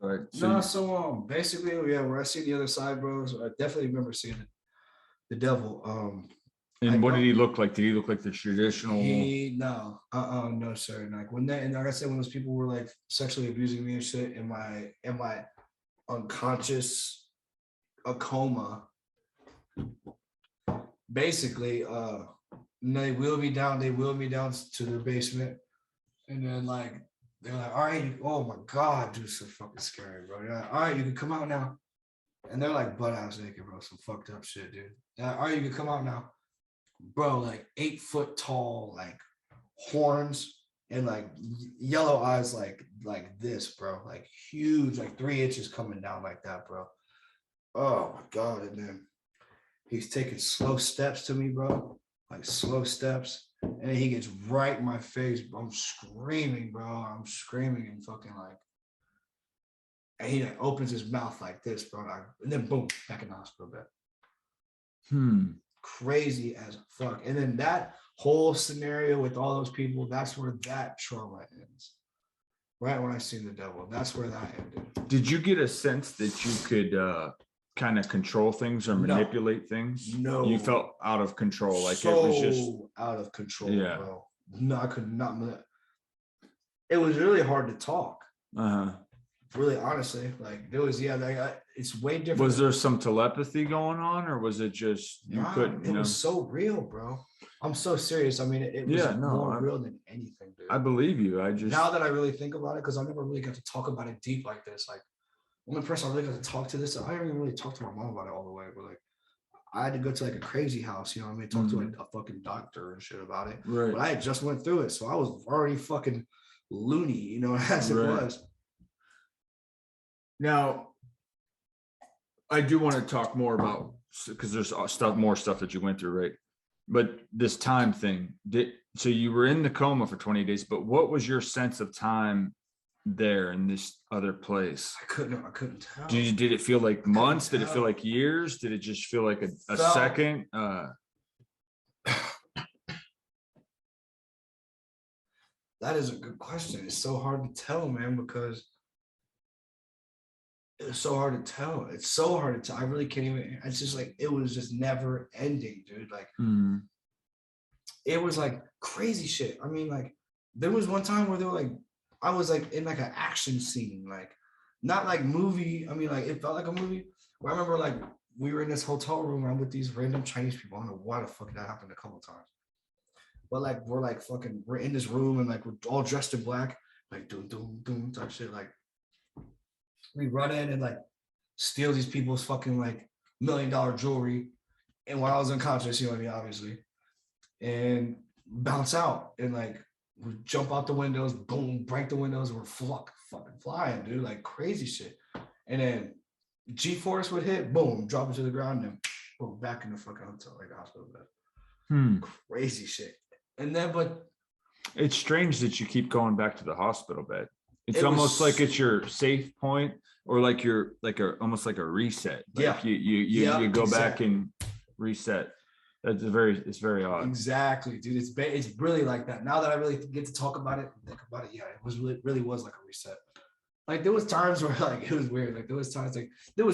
All right. So no, so basically, yeah, where I see the other side, bro. So I definitely remember seeing the devil. and what did he look like? Did he look like the traditional? No, sir. And like when that, and like I said, when those people were like sexually abusing me and shit in my unconscious, a coma, basically, they wheeled me down. They wheeled me down to the basement, and then like they're like, "All right, oh my god, dude, so fucking scary, bro." They're like, "All right, you can come out now," and they're like butt ass naked, bro. Some fucked up shit, dude. They're like, "All right, you can come out now." Bro, like 8 foot tall, like horns and like yellow eyes, like this, bro, like huge, like 3 inches coming down like that, bro. Oh my god! And then he's taking slow steps to me, bro, like slow steps, and then he gets right in my face. I'm screaming, bro. I'm screaming and fucking like, and he like opens his mouth like this, bro, and then boom, back in the hospital bed. Crazy as fuck. And then that whole scenario with all those people, that's where that trauma ends. Right when I seen the devil, that's where that ended. Did you get a sense that you could kind of control things or manipulate things? No. You felt out of control, like so it was just out of control, yeah. Bro. No, I could not. It was really hard to talk. Really, honestly, like it was, yeah, like it's way different. Was there some telepathy going on, or was it just you couldn't? It was so real, bro. I'm so serious. I mean, it was more real than anything, dude. I believe you. I just now that I really think about it, because I never really got to talk about it deep like this. Like, the only person I really got to talk to this, I didn't even really talk to my mom about it all the way, but like, I had to go to like a crazy house, you know what I mean? Talk to like a fucking doctor and shit about it. Right. But I had just went through it, so I was already fucking loony, you know, as it was. Now, I do want to talk more about, because there's more stuff that you went through, right? But this time thing, so you were in the coma for 20 days, but what was your sense of time there in this other place? I couldn't tell. Did it feel like months? Did it feel like years? Did it just feel like a second? That is a good question. It's so hard to tell, man, because it's so hard to tell. It's so hard to tell. I really can't even. It's just like it was just never ending, dude. Like it was like crazy shit. I mean, like there was one time where they were like, I was like in like an action scene, like not like movie. I mean, like it felt like a movie. Where I remember like we were in this hotel room and I'm with these random Chinese people. I don't know why the fuck that happened a couple of times. But like we're in this room and like we're all dressed in black, like doom doom doom type shit, like. We run in and like steal these people's fucking like $1 million jewelry. And while I was unconscious, you know what I mean, obviously, and bounce out and like we jump out the windows, boom, break the windows, we're fucking flying, dude, like crazy shit. And then G-force would hit, boom, drop it to the ground, and boom, back in the fucking hotel, like the hospital bed. Crazy shit. And then, but it's strange that you keep going back to the hospital bed. It's almost like it's your safe point, or like you're like almost like a reset. Like you go back and reset. It's very odd. Exactly, dude. It's really like that. Now that I really get to talk about it, think about it. Yeah, it was really was like a reset. Like there was times where like it was weird. Like there was times like there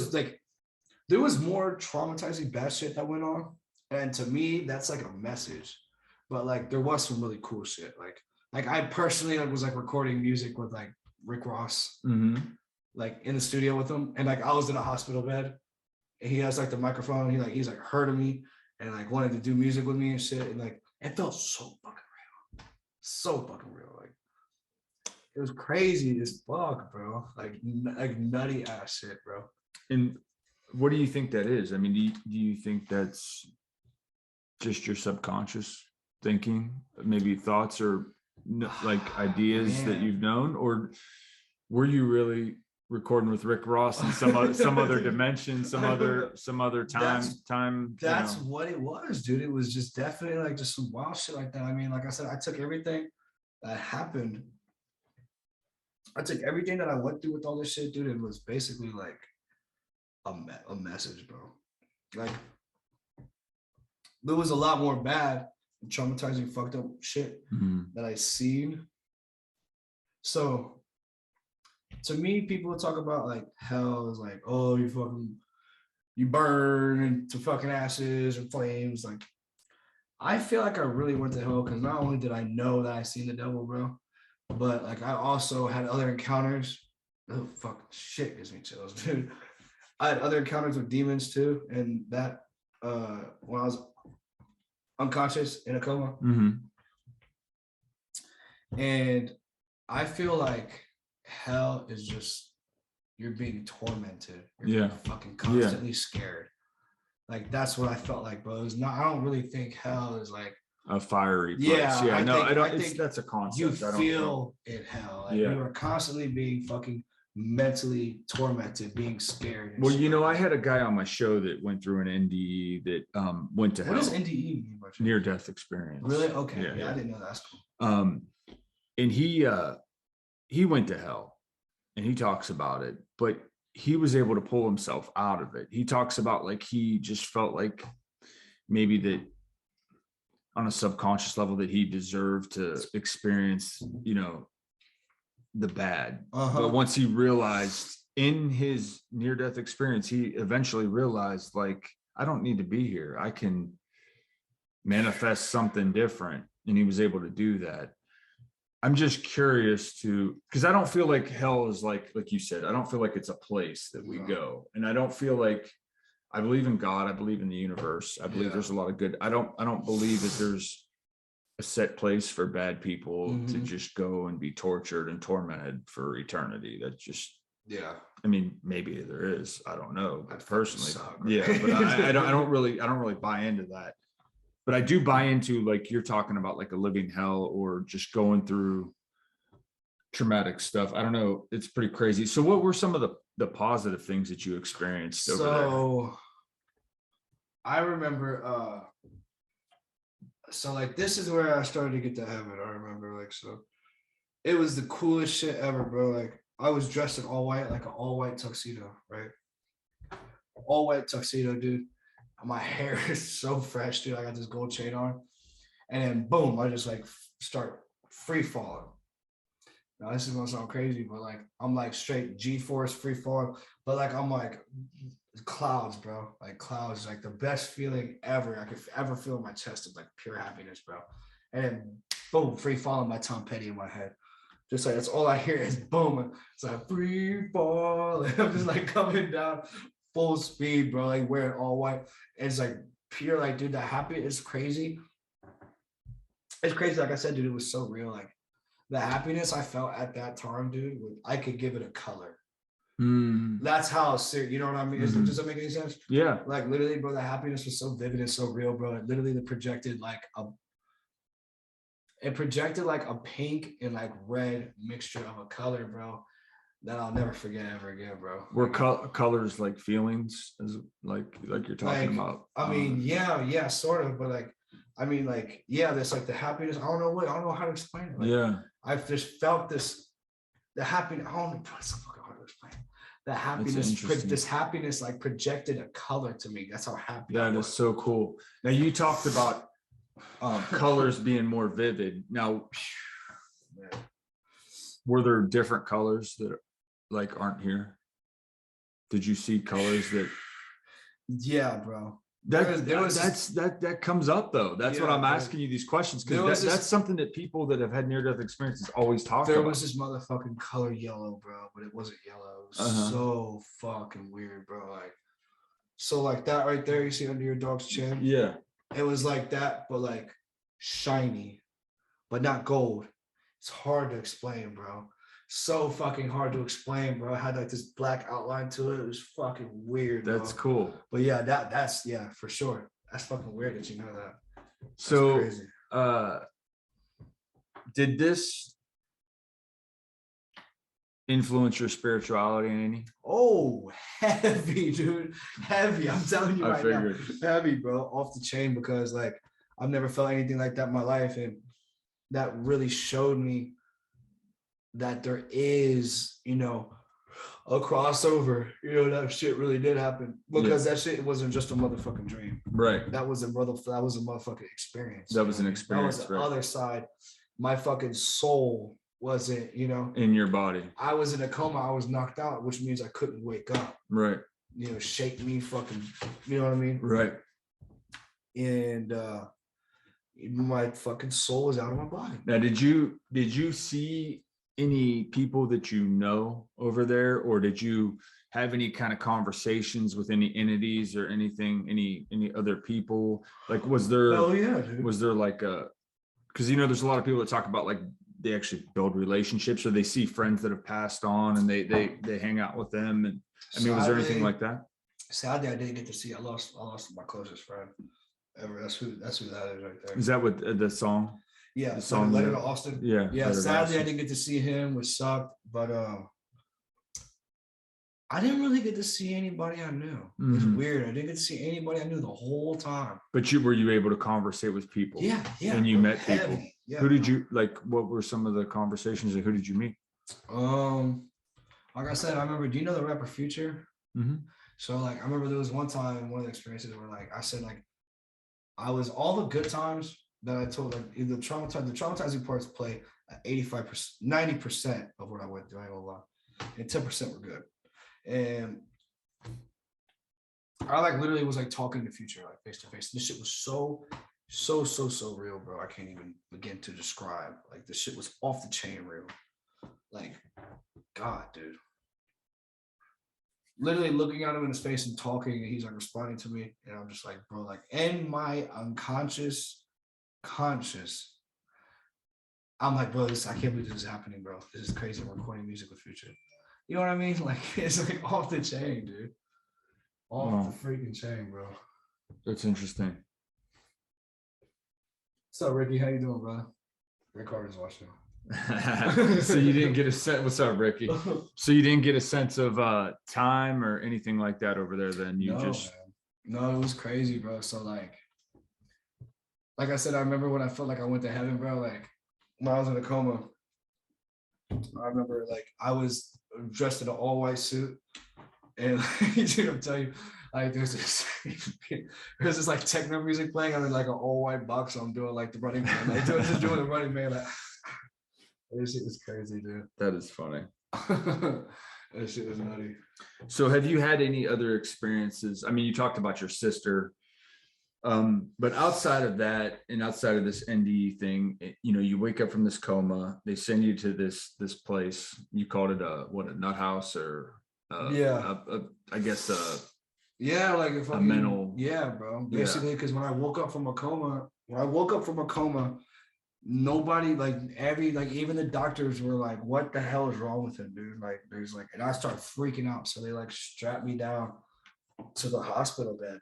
was more traumatizing bad shit that went on, and to me that's like a message. But like there was some really cool shit. Like I personally was like recording music with like Rick Ross, like in the studio with him, and like I was in a hospital bed, and he has like the microphone. He's like heard of me and like wanted to do music with me and shit, and like it felt so fucking real, So fucking real. Like it was crazy as fuck, bro. Like nutty ass shit, bro. And what do you think that is? I mean, do you think that's just your subconscious thinking, maybe thoughts or like ideas that you've known, or were you really recording with Rick Ross in some other dimension, some other time? That's what it was, dude. It was just definitely like just some wild shit like that. I mean, like I said, I took everything that happened. I took everything that I went through with all this shit, dude. It was basically like a message, bro. Like there was a lot more bad, traumatizing, fucked up shit that I seen. So to me, people talk about like hell is like, oh, you burn into fucking ashes and flames. Like, I feel like I really went to hell because not only did I know that I seen the devil, bro, but like I also had other encounters. Oh fuck, shit gives me chills, dude. I had other encounters with demons too, and that when I was unconscious in a coma, and I feel like hell is just you're being tormented. You're being fucking constantly scared. Like that's what I felt like, bro. It's not. I don't really think hell is like a fiery place. I think that's a concept. You feel in hell. Like you are constantly being fucking mentally tormented, being scared. Well, you know, I had a guy on my show that went through an NDE that went to hell. What does NDE mean? Near death experience. Really? Okay. Yeah, I didn't know that's cool. And he went to hell and he talks about it, but he was able to pull himself out of it. He talks about like he just felt like maybe that on a subconscious level that he deserved to experience, you know, the bad. But once he realized in his near-death experience, he eventually realized like, I don't need to be here. I can manifest something different. And he was able to do that. I'm just curious because I don't feel like hell is like you said, I don't feel like it's a place that we go. And I don't feel like I believe in God. I believe in the universe. I believe there's a lot of good. I don't believe that there's a set place for bad people to just go and be tortured and tormented for eternity. That's just, I mean, maybe there is, I don't know, but personally, but I don't really buy into that. But I do buy into like you're talking about like a living hell or just going through traumatic stuff. I don't know. It's pretty crazy. So what were some of the positive things that you experienced over there? So I remember, so like this is where I started to get to heaven. I remember like, so it was the coolest shit ever, bro. Like I was dressed in all white, like an all white tuxedo, right? All white tuxedo, dude. My hair is so fresh, dude. I got this gold chain on, and then boom, I just like start free falling. Now this is gonna sound crazy, but like I'm like straight G-force free falling, but like I'm like clouds, bro. Like clouds, like the best feeling ever I could ever feel in my chest of like pure happiness, bro. And then boom, free falling my Tom Petty in my head. Just like that's all I hear is boom. It's like free fall. And I'm just like coming down full speed, bro. Like wearing all white. It's like pure, like, dude, the happiness is crazy. It's crazy. Like I said, dude, it was so real. Like the happiness I felt at that time, dude, I could give it a color. That's how serious, you know what I mean? Does that make any sense? Yeah. Like literally, bro, the happiness was so vivid and so real, bro. It literally projected like a pink and like red mixture of a color, bro, that I'll never forget ever again, bro. Were colors like feelings, as like you're talking about? I mean, yeah, sort of, but like, I mean, like, yeah, there's like the happiness. I don't know how to explain it. Like, I've just felt the happiness. I don't know, it's so fucking hard to explain. The happiness, this happiness like projected a color to me. That's how happy. That is so cool. Now you talked about colors being more vivid. Now, were there different colors that like aren't here? Did you see colors that? Yeah, bro. That comes up though. That's what I'm asking you these questions, because that's something that people that have had near-death experiences always talk about. There was this motherfucking color yellow, bro, but it wasn't yellow. It was so fucking weird, bro. Like, so like that right there, you see under your dog's chin? Yeah. It was like that, but like shiny. but not gold. It's hard to explain, bro. So fucking hard to explain, bro. It had like this black outline to it. It was fucking weird. That's bro. cool. But yeah, that's yeah, for sure. That's fucking weird that you know that. That's So crazy. Did this influence your spirituality in any? Oh, heavy, dude. Heavy. I'm telling you I right figured. now. Heavy, bro. Off the chain, because like I've never felt anything like that in my life. And that really showed me that there is, you know, a crossover. You know, that shit really did happen. Because that shit wasn't just a motherfucking dream. Right. That was a motherfucking experience. That was an experience. That was the right. other side. My fucking soul wasn't, you know, in your body. I was in a coma. I was knocked out, which means I couldn't wake up. Right. You know, shake me, fucking, you know what I mean? Right. And my fucking soul is out of my body. Now, did you see any people that you know over there, or did you have any kind of conversations with any entities or anything, any other people? Like, was there? Oh yeah, dude. Was there like a? Because you know, there's a lot of people that talk about like they actually build relationships, or they see friends that have passed on and they hang out with them. And I mean, was there anything like that? Sadly, I didn't get to see. I lost my closest friend ever. That's who that is right there. Is that what the song? Yeah, the song Letter to Austin. Yeah. Yeah. Sadly, I didn't get to see him, which sucked. But I didn't really get to see anybody I knew. It's weird. I didn't get to see anybody I knew the whole time. But were you able to conversate with people? Yeah. And you met people. Yeah. Who did you like? What were some of the conversations, and who did you meet? Like I said, I remember. Do you know the rapper Future? Mm-hmm. So like, I remember there was one time, one of the experiences where like I said like, I was all the good times that I told, like the traumatizing parts play at 85%, 90% of what I went through. I ain't gonna lie, and 10% were good. And I like literally was like talking to Future like face to face. This shit was so real, bro. I can't even begin to describe. Like this shit was off the chain real. Like, God, dude. Literally looking at him in his face and talking, and he's like responding to me, and I'm just like, bro, like in my unconscious conscious, I'm like, bro, I can't believe this is happening, bro. This is crazy. I'm recording music with Future. You know what I mean? Like it's like off the chain, dude. Off the freaking chain, bro. That's interesting. What's up, Ricky? How you doing, bro? Rick Carter's watching. So you didn't get a sense. What's up, Ricky? So you didn't get a sense of time or anything like that over there. Then you just no, it was crazy, bro. So like I said, I remember when I felt like I went to heaven, bro. Like when I was in a coma, I remember like I was dressed in an all white suit, and dude, I'm telling you, like there's this like techno music playing. I'm in like an all white box. So I'm doing like the Running Man, like just doing the Running Man, like. This shit was crazy, dude. That is funny. That shit was nutty. So have you had any other experiences? I mean, you talked about your sister, but outside of that and outside of this NDE thing, you know, you wake up from this coma, they send you to this place. You called it a nut house or I guess yeah, like if a mental. Yeah, bro. Basically, because when I woke up from a coma, nobody, like even the doctors were like, what the hell is wrong with him, dude? Like there's like, and I start freaking out. So they like strapped me down to the hospital bed.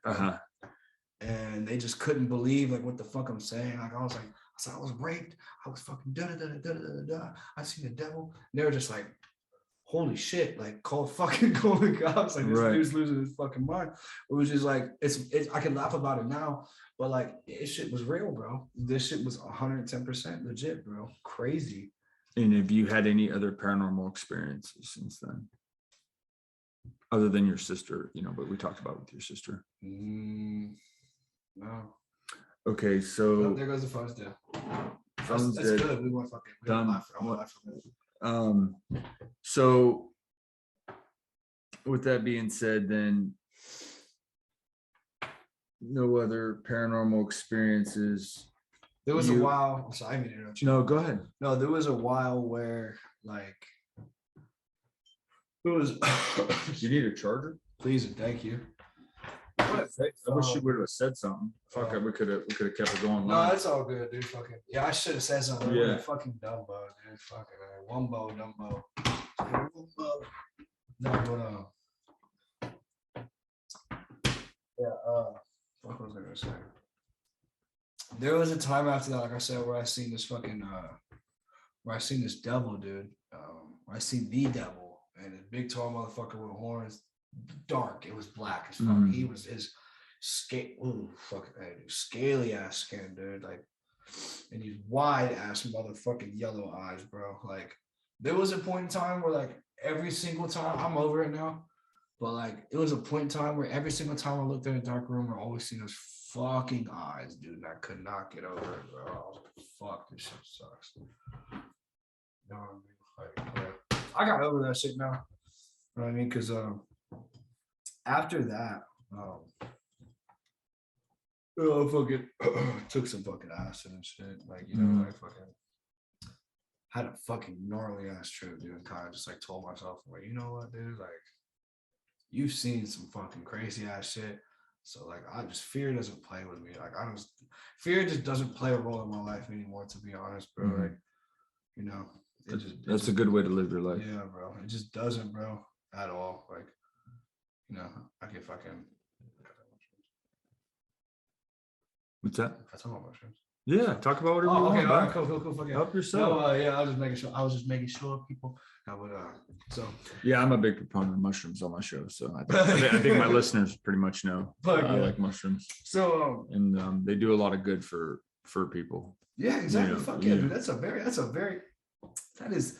And they just couldn't believe like what the fuck I'm saying. Like I was like, I was raped. I was fucking da. I seen the devil. And they were just like, holy shit, like call the cops. Like this dude's losing his fucking mind. It was just like, it's I can laugh about it now, but like this shit was real, bro. This shit was 110% legit, bro. Crazy. And have you had any other paranormal experiences since then? Other than your sister, you know, but we talked about with your sister. No. Okay, so there goes the phone's dead. That's good. We want fucking done. So with that being said, then no other paranormal experiences. There was a while. Sorry, I mean to interrupt you. No, go ahead. No, there was a while where like it was. You need a charger? Please and thank you. What a great I wish you phone. would have said something. Fuck it, we could have kept it going. No, it's all good, dude. Fucking yeah, I should have said something. Yeah. Fucking Dumbo, dude. Fucking Wumbo, Dumbo. Wumbo. No, but yeah. What was I gonna say? There was a time after that, like I said, where I seen this fucking where I seen this devil, dude. Where I seen the devil and a big tall motherfucker with horns, dark. It was black as fuck. He was his scaly ass skin, dude. Like, and these wide ass motherfucking yellow eyes, bro. Like, there was a point in time where, like, every single time I'm over it now, but like, it was a point in time where every single time I looked in a dark room, I always seen those fucking eyes, dude. And I could not get over it, bro. I was like, fuck, this shit sucks. You know what I mean? Like, I got over that shit now. You know what I mean? Because after that, I fucking took some fucking acid and shit. Like, you know, I fucking had a fucking gnarly ass trip, dude. And kind of just like told myself, like, you know what, dude? Like, you've seen some fucking crazy ass shit. So like, fear doesn't play with me. Like, fear just doesn't play a role in my life anymore, to be honest, bro. Like, you know, that's a good way to live your life. Yeah, bro. It just doesn't, bro, at all. Like, you know, I can fucking. What's that? I talk about mushrooms. Yeah, talk about whatever you okay, want. all right, cool. Fucking help yourself. No, yeah, I was just making sure people. I would, so. Yeah, I'm a big proponent of mushrooms on my show, so I think my listeners pretty much know I like mushrooms. So, and they do a lot of good for people. Yeah, exactly. Fuck yeah, dude. That is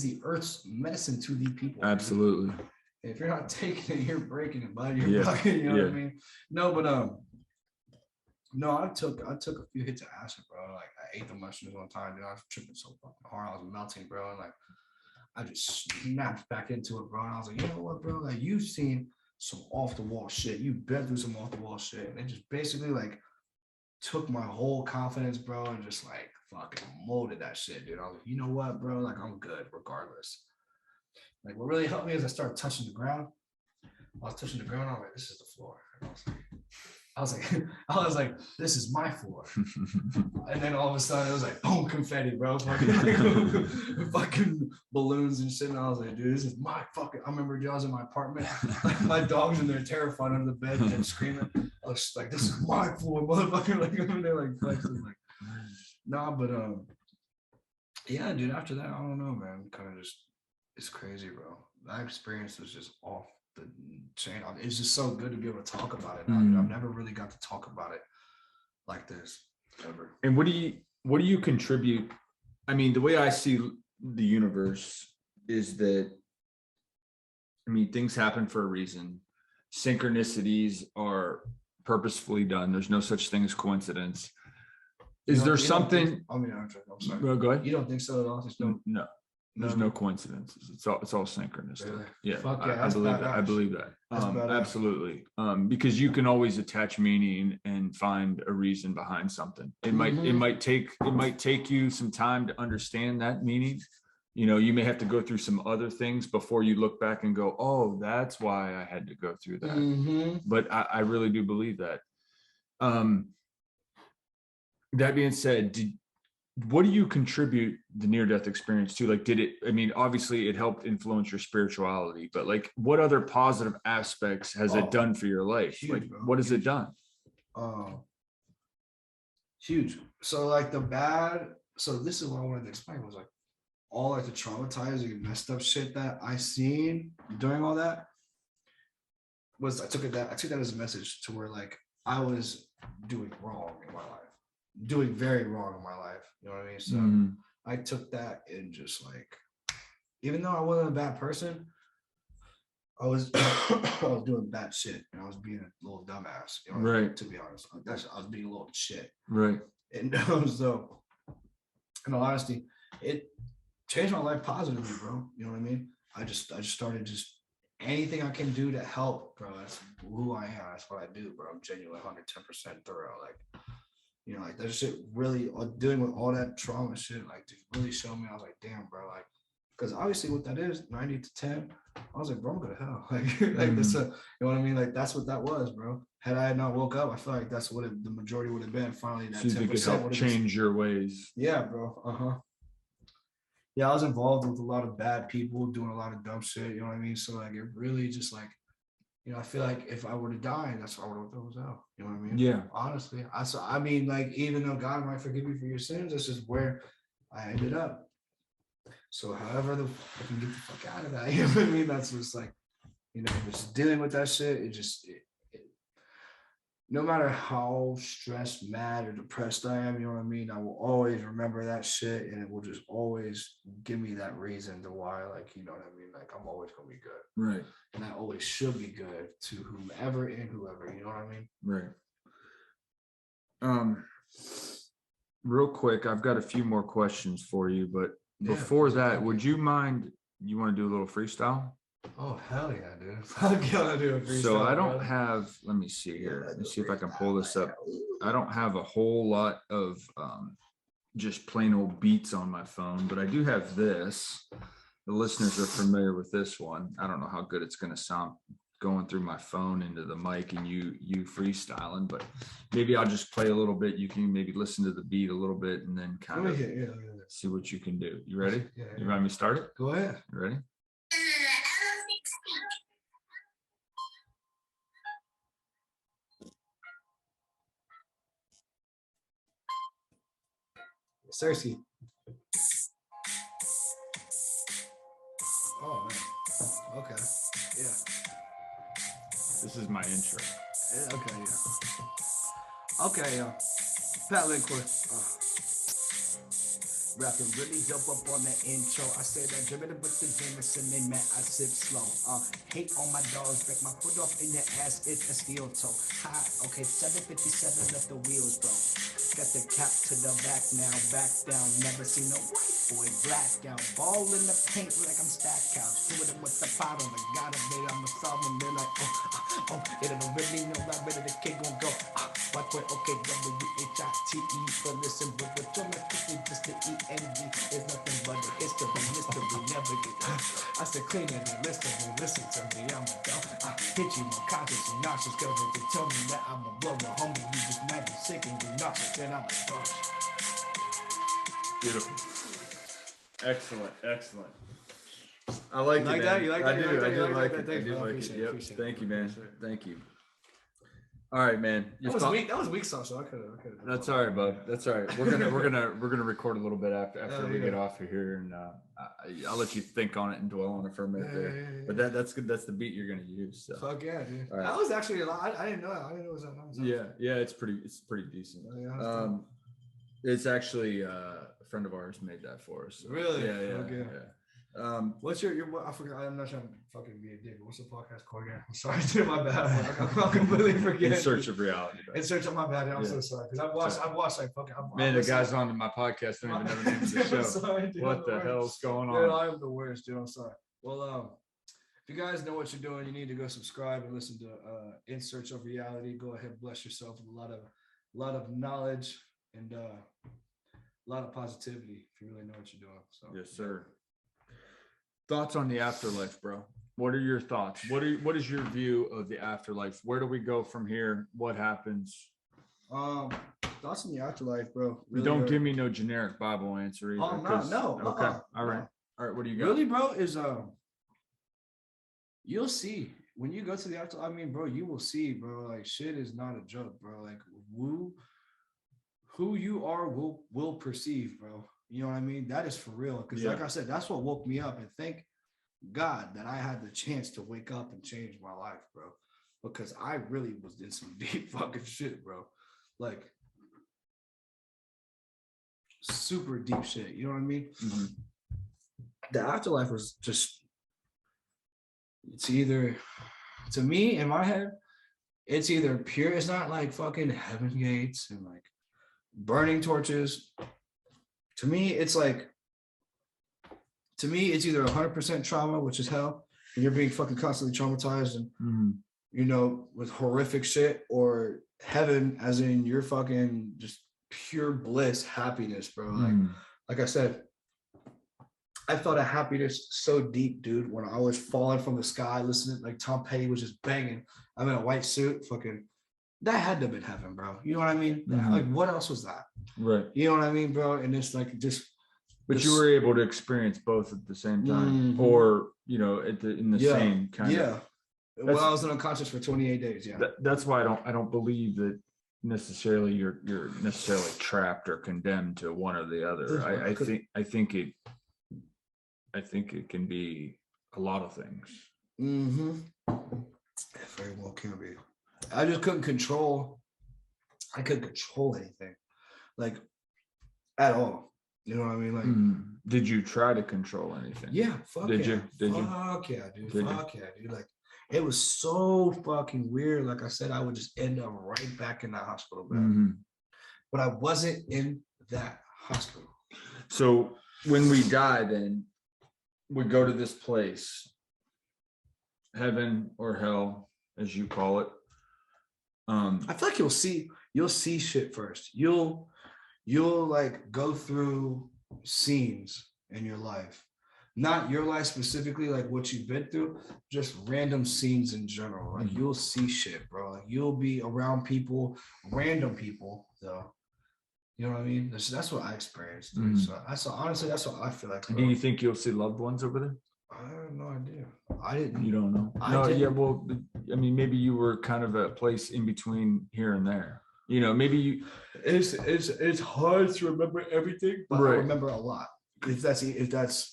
the earth's medicine to the people. Absolutely. Man. If you're not taking it, you're breaking it, bud. You're fucking, you know what I mean? No, but no, I took a few hits of acid, bro. Like, I ate the mushrooms one time, dude. I was tripping so fucking hard. I was melting, bro. And like, I just snapped back into it, bro. And I was like, you know what, bro? Like, you've seen some off the wall shit. You've been through some off the wall shit. And it just basically like took my whole confidence, bro, and just like fucking molded that shit, dude. I was like, you know what, bro? Like, I'm good regardless. Like, what really helped me is I started touching the ground. I was touching the ground. I was like, this is the floor. And I was like, this is my floor. And then all of a sudden it was like, boom, confetti, bro. Fucking balloons and shit. And I was like, dude, this is my fucking. I remember I was in my apartment. Like, my dog's in there terrified under the bed and screaming. I was like, this is my floor, motherfucker. Like, they're like flexing, like, nah, but yeah, dude. After that, I don't know, man. Kind of just, it's crazy, bro. That experience was just off the chain. It's just so good to be able to talk about it now, dude. I've never really got to talk about it like this ever. And what do you contribute? I mean, the way I see the universe is that, I mean, things happen for a reason. Synchronicities are purposefully done. There's no such thing as coincidence. Is there something? I'm sorry. Well, go ahead. You don't think so at all? No. There's no coincidences. It's all synchronous. Really? Yeah, Fuck yeah, I believe that. I believe that. Absolutely. Because you can always attach meaning and find a reason behind something. It might take you some time to understand that meaning. You know, you may have to go through some other things before you look back and go, oh, that's why I had to go through that. But I really do believe that. That being said, what do you contribute the near-death experience to? Like, obviously it helped influence your spirituality, but like, what other positive aspects has it done for your life? Huge, like, bro. what has it done? Huge. So like so this is what I wanted to explain was like all like the traumatizing messed up shit that I seen during all that was I took that as a message to where like I was doing wrong in my life. Doing very wrong in my life, you know what I mean? So I took that and just like, even though I wasn't a bad person, I was doing bad shit and I was being a little dumbass, you know, right? To be honest, I was being a little shit, right? And so, in all honesty, it changed my life positively, bro. You know what I mean? I just started just anything I can do to help, bro. That's who I am. That's what I do, bro. I'm genuinely 110% thorough, like. You know, like that shit really dealing with all that trauma shit, like to really show me, I was like, damn, bro, like, because obviously what that is, 90 to 10, I was like, bro, I'm going to hell. Like this, you know what I mean? Like, that's what that was, bro. Had I not woke up, I feel like that's what the majority would have been. Finally, that 10% would have change your ways. Yeah, bro. Yeah, I was involved with a lot of bad people doing a lot of dumb shit. You know what I mean? So like, it really just like, you know, I feel like if I were to die, that's why I would have thrown out. You know what I mean? Yeah. Honestly, I mean, like, even though God might forgive you for your sins, this is where I ended up. So however I can get the fuck out of that, you know what I mean? That's just like, you know, just dealing with that shit. No matter how stressed, mad, or depressed I am, you know what I mean? I will always remember that shit, and it will just always give me that reason to why, like, you know what I mean? Like, I'm always gonna be good. Right. And I always should be good to whomever and whoever, you know what I mean? Right. Real quick, I've got a few more questions for you, but before that, would you mind, you want to do a little freestyle? Oh, hell yeah, dude. I'm gonna do a freestyle. So I don't have, let me see here. Let me see if I can pull this up. I don't have a whole lot of just plain old beats on my phone, but I do have this. The listeners are familiar with this one. I don't know how good it's going to sound going through my phone into the mic and you freestyling, but maybe I'll just play a little bit. You can maybe listen to the beat a little bit and then kind of see what you can do. You ready? Yeah. You want me to start it? Go ahead. You ready? Cersei. Oh man. Okay. Yeah. This is my intro. Okay. Yeah. Okay. Pat Lincoy. Rapping really dope up on the intro. I say that driven with the Jameson, they met, I sip slow. Hate on my dogs, break my foot off in your ass, it's a steel toe. High, okay, 757 left the wheels, bro. Got the cap to the back now, back down. Never seen no white boy black out. Ball in the paint like I'm stacked out. Doing it with the pot on the God of me, I'ma solve them. They're like, it don't really know that where the kid gon' go. White boy, okay, WHITE for listen, but what you're quickly just the END is nothing but a history, mystery, never get. I said clean it and listen to me, I'm a dumb. I hit you more conscious and nauseous, cause if you tell me that I'm a blow, the homie, you just mad and sick and you nauseous, then I'm a bunch. Beautiful. Excellent. I like it, man. That? You like that? I do like it. Thank you. Yep. Thank you, man. Thank you. All right, man. That was weak sauce, so I could have. That's all right, bud. That's all right. We're gonna record a little bit after we get off of here, and I'll let you think on it and dwell on it for a minute there. Yeah. But that's good. That's the beat you're gonna use. So. Fuck yeah, dude. Right. That was actually a lot. I didn't know that. I didn't know it was that long. Yeah. It's pretty decent. It's actually a friend of ours made that for us. So. Really? Yeah. Okay. Yeah. What's your I forgot. I'm not trying to fucking be a dick. What's the podcast called again? I'm sorry, dude. My bad. I'm completely forgetting. In Search of Reality. In Search of my bad. I'm so sorry because I've watched like fucking. Man, the guys on my podcast don't even know the name of the show. Sorry, dude, what the hell's going on? Dude, I am the worst, dude. I'm sorry. Well, if you guys know what you're doing, you need to go subscribe and listen to In Search of Reality. Go ahead, bless yourself with a lot of knowledge and a lot of positivity if you really know what you're doing. So yes, sir. Thoughts on the afterlife, bro? What are your thoughts? What is your view of the afterlife? Where do we go from here? What happens? Thoughts on the afterlife, bro. Really don't give me no generic Bible answer either. No. Okay. All right. What do you got? Really, bro, is you'll see when you go to the afterlife. I mean, bro, you will see, bro. Like shit is not a joke, bro. Like who you are will perceive, bro. You know what I mean? That is for real. Because like I said, that's what woke me up. And thank God that I had the chance to wake up and change my life, bro. Because I really was in some deep fucking shit, bro. Like super deep shit. You know what I mean? Mm-hmm. The afterlife was just, it's either, to me, in my head, it's either pure, it's not like fucking heaven gates and like burning torches. To me, it's either 100% trauma, which is hell, and you're being fucking constantly traumatized and, you know, with horrific shit, or heaven, as in you're fucking just pure bliss, happiness, bro. Like I said, I felt a happiness so deep, dude, when I was falling from the sky, listening, like Tom Petty was just banging. I'm in a white suit, fucking, that had to have been heaven, bro. You know what I mean? Like, what else was that? Right. You know what I mean, bro? And it's like, just. But you were able to experience both at the same time, or, you know, in the same kind of. Well, I was unconscious for 28 days. Yeah. That's why I don't believe that necessarily you're necessarily trapped or condemned to one or the other. I think it can be a lot of things. It very well can be. I just couldn't control. I couldn't control anything, like, at all. You know what I mean? Like, did you try to control anything? Yeah. Fuck yeah. Did you? Fuck yeah, dude. Fuck yeah, dude. Like, it was so fucking weird. Like I said, I would just end up right back in that hospital bed. But I wasn't in that hospital. So when we die, then we go to this place, heaven or hell, as you call it. I feel like you'll see shit first. You'll like go through scenes in your life. Not your life specifically, like what you've been through, just random scenes in general. Like, you'll see shit, bro. Like, you'll be around people, random people, though. You know what I mean? That's what I experienced. So honestly, that's what I feel like. Bro. Do you think you'll see loved ones over there? I have no idea. I didn't. You don't know? No, yeah. Well, I mean, maybe you were kind of a place in between here and there. You know, maybe you. It's hard to remember everything, but I remember a lot. If that's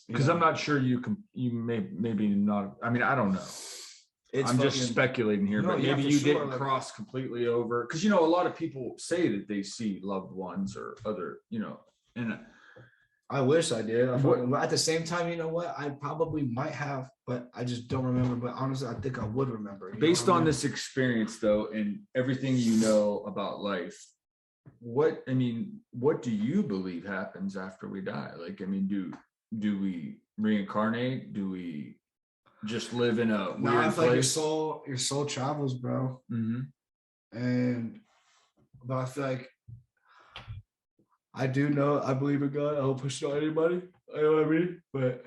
because I'm not sure you maybe not. I mean, I don't know. I'm just speculating here, but maybe you didn't cross completely over, because, you know, a lot of people say that they see loved ones or other, you know, and I wish I did. At the same time, you know what? I probably might have, but I just don't remember. But honestly, I think I would remember. Based on this experience, though, and everything you know about life, what do you believe happens after we die? Like, I mean, do we reincarnate? Do we just live in a weird place? Like your soul travels, bro. But I feel like I believe in God. I don't push it on anybody. You know what I mean? But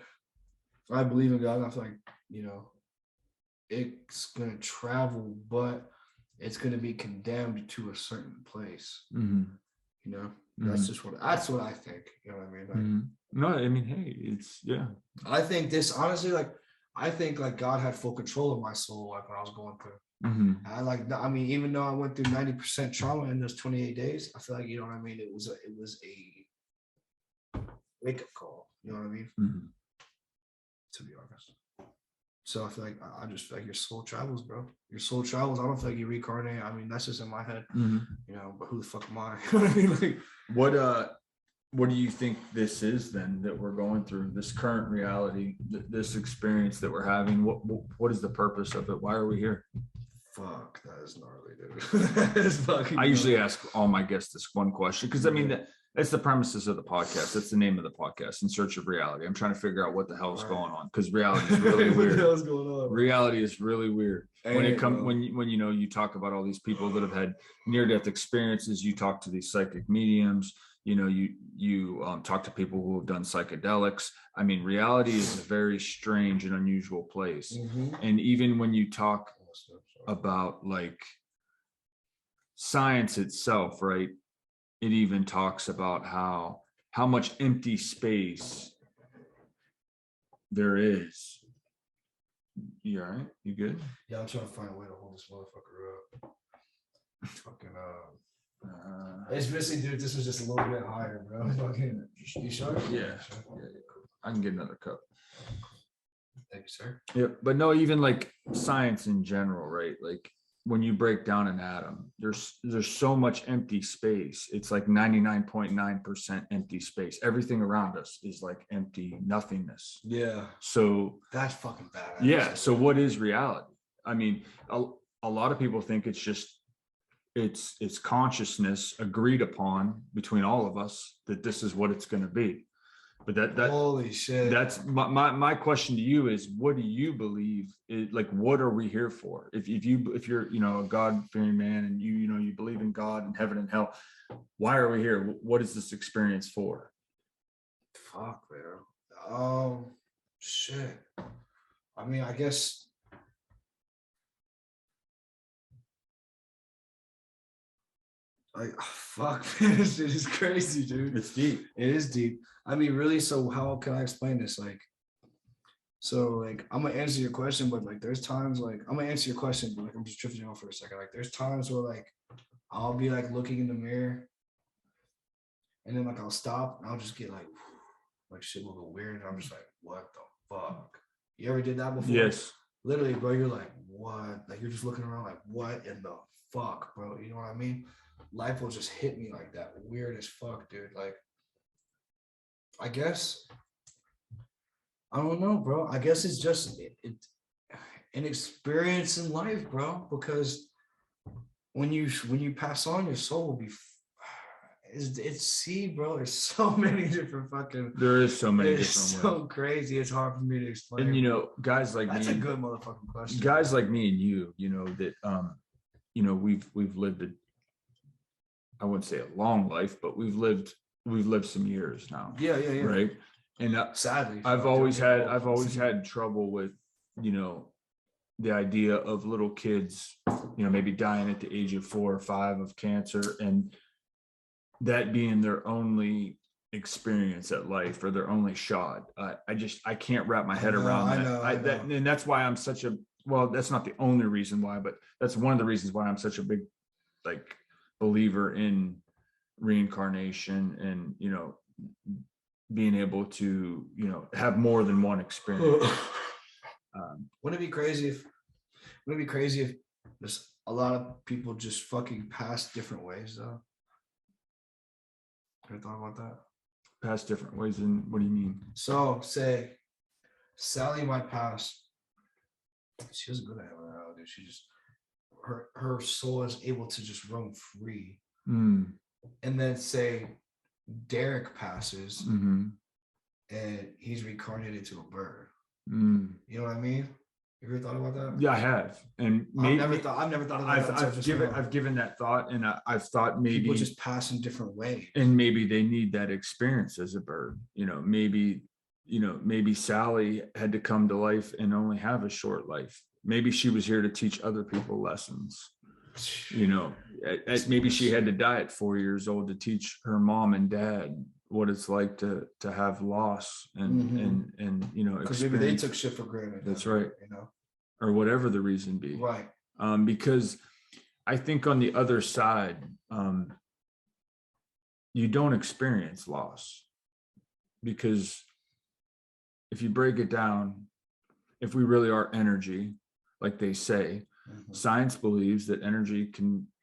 I believe in God. I feel like, you know, it's gonna travel, but it's gonna be condemned to a certain place. You know, that's what I think. You know what I mean? Like, no, I mean, hey, it's I think this honestly, like, I think like God had full control of my soul, like when I was going through. I mean, even though I went through 90% trauma in those 28 days, I feel like, you know what I mean, it was a wake-up call, you know what I mean? To be honest. So I feel like I just feel like your soul travels, bro. Your soul travels. I don't feel like you reincarnate. I mean, that's just in my head. You know, but who the fuck am I? You know what I mean? Like, what do you think this is then that we're going through, this current reality, this experience that we're having? What is the purpose of it? Why are we here? Fuck, that is gnarly, dude. That is fucking I usually ask all my guests this one question, because I mean, that's the premises of the podcast. That's the name of the podcast, In Search of Reality. I'm trying to figure out what the hell is going on, because reality is really weird. What the hell is going on? Reality is really weird. When you know, you talk about all these people that have had near-death experiences, you talk to these psychic mediums, you know, you talk to people who have done psychedelics. I mean, reality is a very strange and unusual place. And even when you talk about like science itself, right? It even talks about how much empty space there is. You all right? You good? Yeah, I'm trying to find a way to hold this motherfucker up. Fucking it's missing, dude. This was just a little bit higher, bro. Fucking, you sure? Yeah. Cool. I can get another cup. Thank you, sir. Yeah, but no, even like science in general, right? Like, when you break down an atom, there's so much empty space. It's like 99.9% empty space. Everything around us is like empty nothingness. Yeah. So that's fucking bad. Yeah. So what is reality? I mean, a lot of people think it's just it's consciousness agreed upon between all of us that this is what it's going to be. But that holy shit. That's my question to you is, what do you believe? Like, what are we here for? If you're, you know, a God-fearing man, and you know, you believe in God and heaven and hell, why are we here? What is this experience for? Fuck, man. Shit. I mean, I guess like fuck, man, this shit is crazy, dude. It's deep. It is deep. I mean, really. So how can I explain this? Like, I'm gonna answer your question, but like, there's times like I'm gonna answer your question, but like, I'm just drifting off for a second. Like, there's times where like I'll be like looking in the mirror, and then like I'll stop, and I'll just get like shit a little weird, and I'm just like, what the fuck? You ever did that before? Yes. Literally, bro. You're like, what? Like, you're just looking around, like, what in the fuck, bro? You know what I mean? Life will just hit me like that, weird as fuck, dude. Like, I guess. I don't know, bro. I guess it's just an experience in life, bro. Because when you pass on, your soul will be. Bro. There's so many different fucking. There is so many It's different so ways. crazy. It's hard for me to explain. And you know, guys like That's me, a good motherfucking question. guys like me and you know that we've lived I wouldn't say a long life, but we've lived some years now. Yeah. Right. And Sadly, I've always had trouble with, the idea of little kids, maybe dying at the age of 4 or 5 of cancer, and that being their only experience at life or their only shot. I can't wrap my head around that. I know. And that's why I'm such a, well, that's not the only reason why, but that's one of the reasons why I'm such a big like believer in reincarnation and, being able to, have more than one experience. Wouldn't it be crazy if there's a lot of people just fucking pass different ways though? Ever thought about that? Pass different ways, and what do you mean? So say Sally might pass. She doesn't go to heaven now, dude. She just her soul is able to just roam free. Mm. And then say Derek passes Mm-hmm. and he's reincarnated into a bird. Mm. You know what I mean? Have you ever thought about that? Yeah, I have, and maybe I've never thought of that. I've given that thought, and I've thought maybe people just pass in different ways, and maybe they need that experience as a bird. Maybe Sally had to come to life and only have a short life. Maybe she was here to teach other people lessons. Maybe she had to die at 4 years old to teach her mom and dad what it's like to have loss and because maybe they took shit for granted. That's right. Or whatever the reason be. Right. Because I think on the other side, you don't experience loss, because if you break it down, if we really are energy, like they say, science believes that energy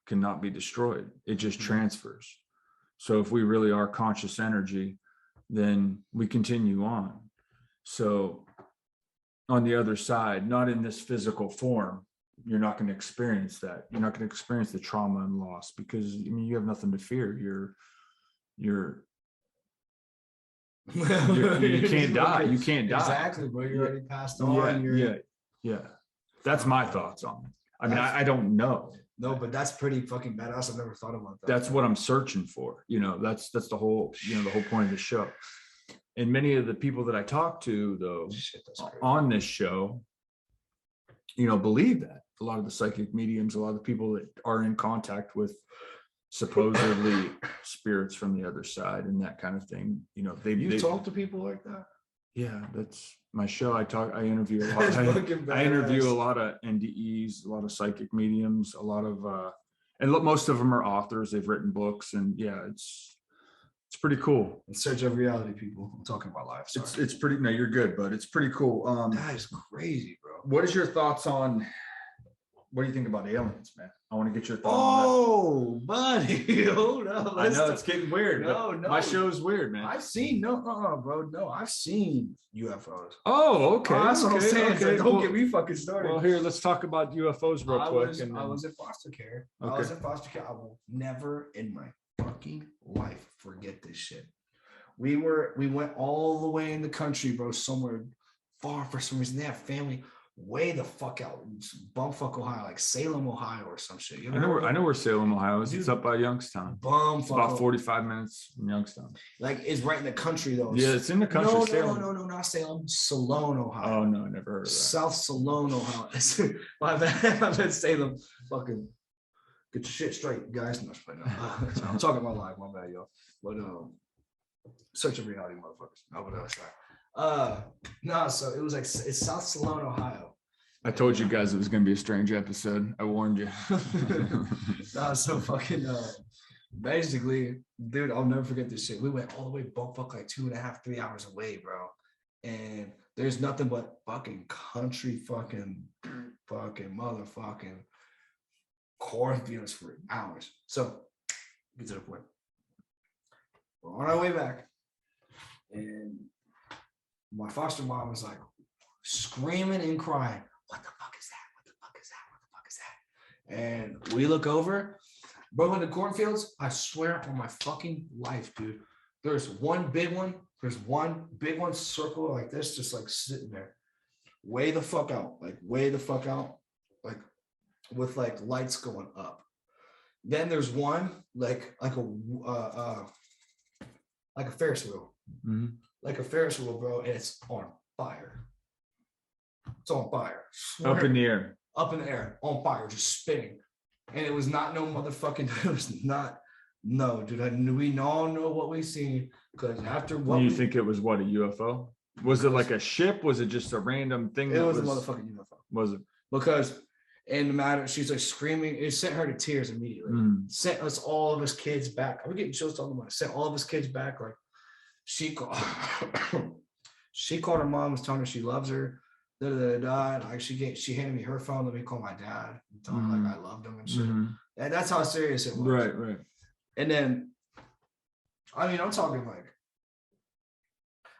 cannot be destroyed. It just transfers. So if we really are conscious energy, then we continue on. So on the other side, not in this physical form, you're not going to experience that. You're not going to experience the trauma and loss, because you have nothing to fear. You can't die. You can't die. Exactly, bro. You already passed on. Yeah. That's my thoughts on it. I mean, I don't know. No, but that's pretty fucking badass. I've never thought about that. That's what I'm searching for. That's the whole, the whole point of the show. And many of the people that I talk to, though, on this show, believe that. A lot of the psychic mediums, a lot of the people that are in contact with supposedly spirits from the other side and that kind of thing, they talk to people like that. Yeah, that's my show. I interview a lot. I interview a lot of NDEs, a lot of psychic mediums, a lot of and most of them are authors. They've written books, and yeah, it's pretty cool. In search of reality, people. I'm talking about life. It's pretty. No, you're good, bud. It's pretty cool. That is crazy, bro. What is your thoughts on? What do you think about aliens, man? I want to get your thoughts. Oh, buddy, hold up. I know it's getting weird. No, my show's weird, man. I've seen bro. No, I've seen UFOs. Oh, okay. That's what I'm saying. Okay. Don't get me fucking started. Well, here, let's talk about UFOs real quick. I was in foster care. Okay. I was in foster care. I will never in my fucking life forget this shit. We went all the way in the country, bro, somewhere far for some reason. They have family way the fuck out, bumfuck Ohio, like Salem, Ohio, or some shit. You I know where Salem, Ohio is. Dude, it's up by Youngstown. Bumfuck. About 45 minutes from Youngstown. Like it's right in the country though. Yeah, it's in the country. No, not Salem. Salone, Ohio. Oh no, I never heard of that. South Salone, Ohio. My bad. I meant Salem. Fucking get your shit straight, guys. No, I'm talking about live. My bad, y'all. But search of reality, motherfuckers. No, but sorry. No, so it was like it's South Salone, Ohio. I told you guys it was gonna be a strange episode. I warned you. Nah, so fucking basically, dude, I'll never forget this shit. We went all the way bumfuck like 2.5, 3 hours away, bro. And there's nothing but fucking country fucking motherfucking cornfields for hours. So get to the point. We're on our way back. And my foster mom was like screaming and crying, what the fuck is that? What the fuck is that? What the fuck is that? And we look over, bro, in the cornfields, I swear on my fucking life, dude. There's one big one. There's one big one circle like this, just like sitting there. Way the fuck out. Like way the fuck out. Like with like lights going up. Then there's one like a Ferris wheel. Mm-hmm. Like a Ferris wheel, bro, and it's on fire. It's on fire. Swear. Up in the air. Up in the air, on fire, just spinning. And it was not no motherfucking, it was not, no, dude, we all know what we seen, because after what you think it was what, a UFO? Was it like a ship? Was it just a random thing? It was a motherfucking UFO. Was it? Because in the matter, she's like screaming, it sent her to tears immediately. Sent us all of us kids back. We're getting chills talking about it. Sent all of us kids back, like, she called her mom, was telling her she loves her. Like she handed me her phone. Let me call my dad. Tell him like I loved him and shit. And that's how serious it was. Right. And then, I mean, I'm talking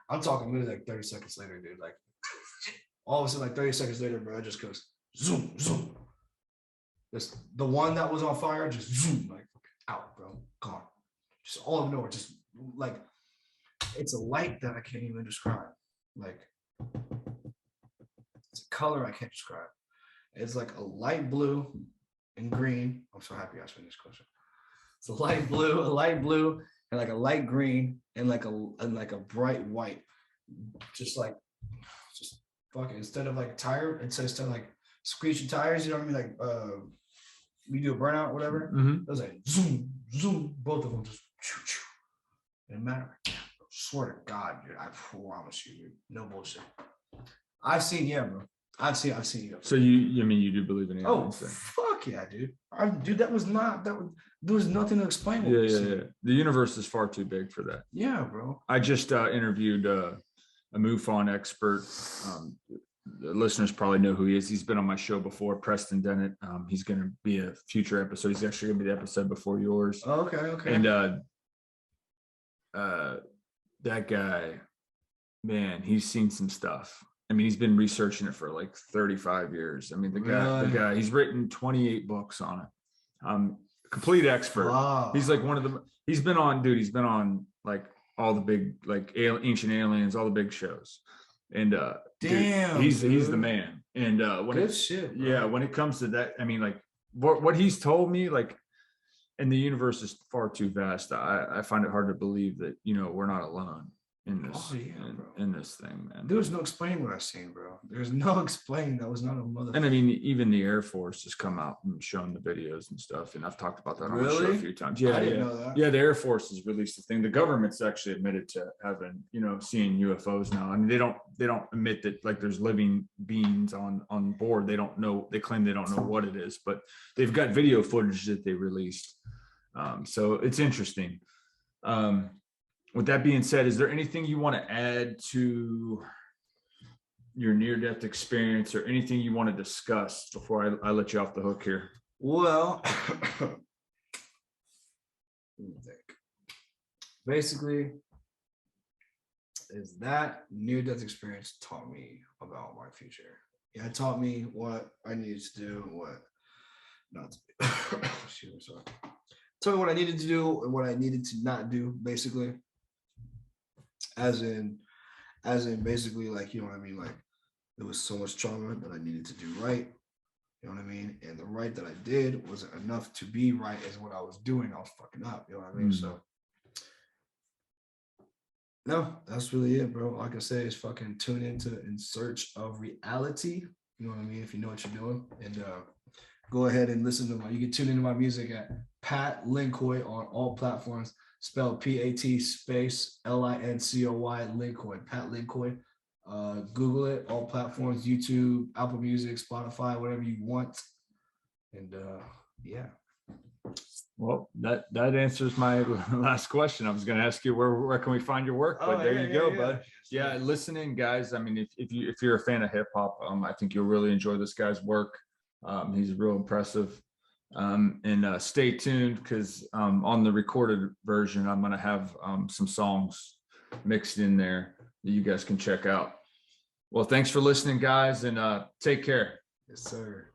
literally like 30 seconds later, dude. Like all of a sudden, like 30 seconds later, bro, it just goes zoom, zoom. The one that was on fire just zoom, like out, bro, gone. Just all of nowhere, just like it's a light that I can't even describe. Like it's a color I can't describe. It's like a light blue and green. I'm so happy I asked me this question. It's a light blue, and like a light green, and like a bright white. Just fucking instead of like instead of like screeching tires, you know what I mean? Like we do a burnout, whatever. It was like zoom, zoom, both of them just choo choo. It didn't matter. I swear to God, dude, I promise you, dude. No bullshit. I've seen, yeah, bro. I've seen you. So you do believe in aliens? Oh, fuck yeah, dude. Dude, there was nothing to explain. Yeah. The universe is far too big for that. Yeah, bro. I just interviewed a MUFON expert. The listeners probably know who he is. He's been on my show before, Preston Dennett. He's going to be a future episode. He's actually going to be the episode before yours. Oh, okay. And that guy, man, he's seen some stuff. I mean, he's been researching it for like 35 years. I mean, the guy, he's written 28 books on it. Complete expert. Wow. He's like he's been on like all the big, like Ancient Aliens, all the big shows. And damn, dude, he's the man. And when when it comes to that, I mean, like what he's told me, like, and the universe is far too vast. I find it hard to believe that, we're not alone in this, in this thing, man. There's no explaining what I've seen, bro. There's no explaining. That was not a mother. And I mean, even the Air Force has come out and shown the videos and stuff. And I've talked about that on the show a few times. Yeah, I didn't know that. Yeah, the Air Force has released the thing. The government's actually admitted to having, seeing UFOs now. I mean, they don't admit that like there's living beings on board. They don't know. They claim they don't know what it is, but they've got video footage that they released. So it's interesting. With that being said, is there anything you want to add to your near-death experience or anything you want to discuss before I let you off the hook here? Well, let me think. Basically, is that near-death experience taught me about my future. Yeah, it taught me what I needed to do and what not to do. Excuse me, sorry. Tell me what I needed to do and what I needed to not do, basically. As in basically, like, you know what I mean? Like, there was so much trauma that I needed to do right. You know what I mean? And the right that I did wasn't enough to be right as what I was doing. I was fucking up. You know what I mean? So no, that's really it, bro. Like I said, is fucking tune into In Search of Reality. You know what I mean? If you know what you're doing. And go ahead and listen to you can tune into my music at Pat Lincoy on all platforms, spelled P-A-T space L-I-N-C-O-Y Lincoy, Pat Lincoy. Google it, all platforms, YouTube, Apple Music, Spotify, whatever you want. And yeah. Well, that answers my last question. I was going to ask you where can we find your work, but there you go, bud. Yeah, listen in, guys. I mean, if you're a fan of hip hop, I think you'll really enjoy this guy's work. He's real impressive. And stay tuned, because on the recorded version, I'm going to have some songs mixed in there that you guys can check out. Well, thanks for listening, guys, and take care. Yes, sir.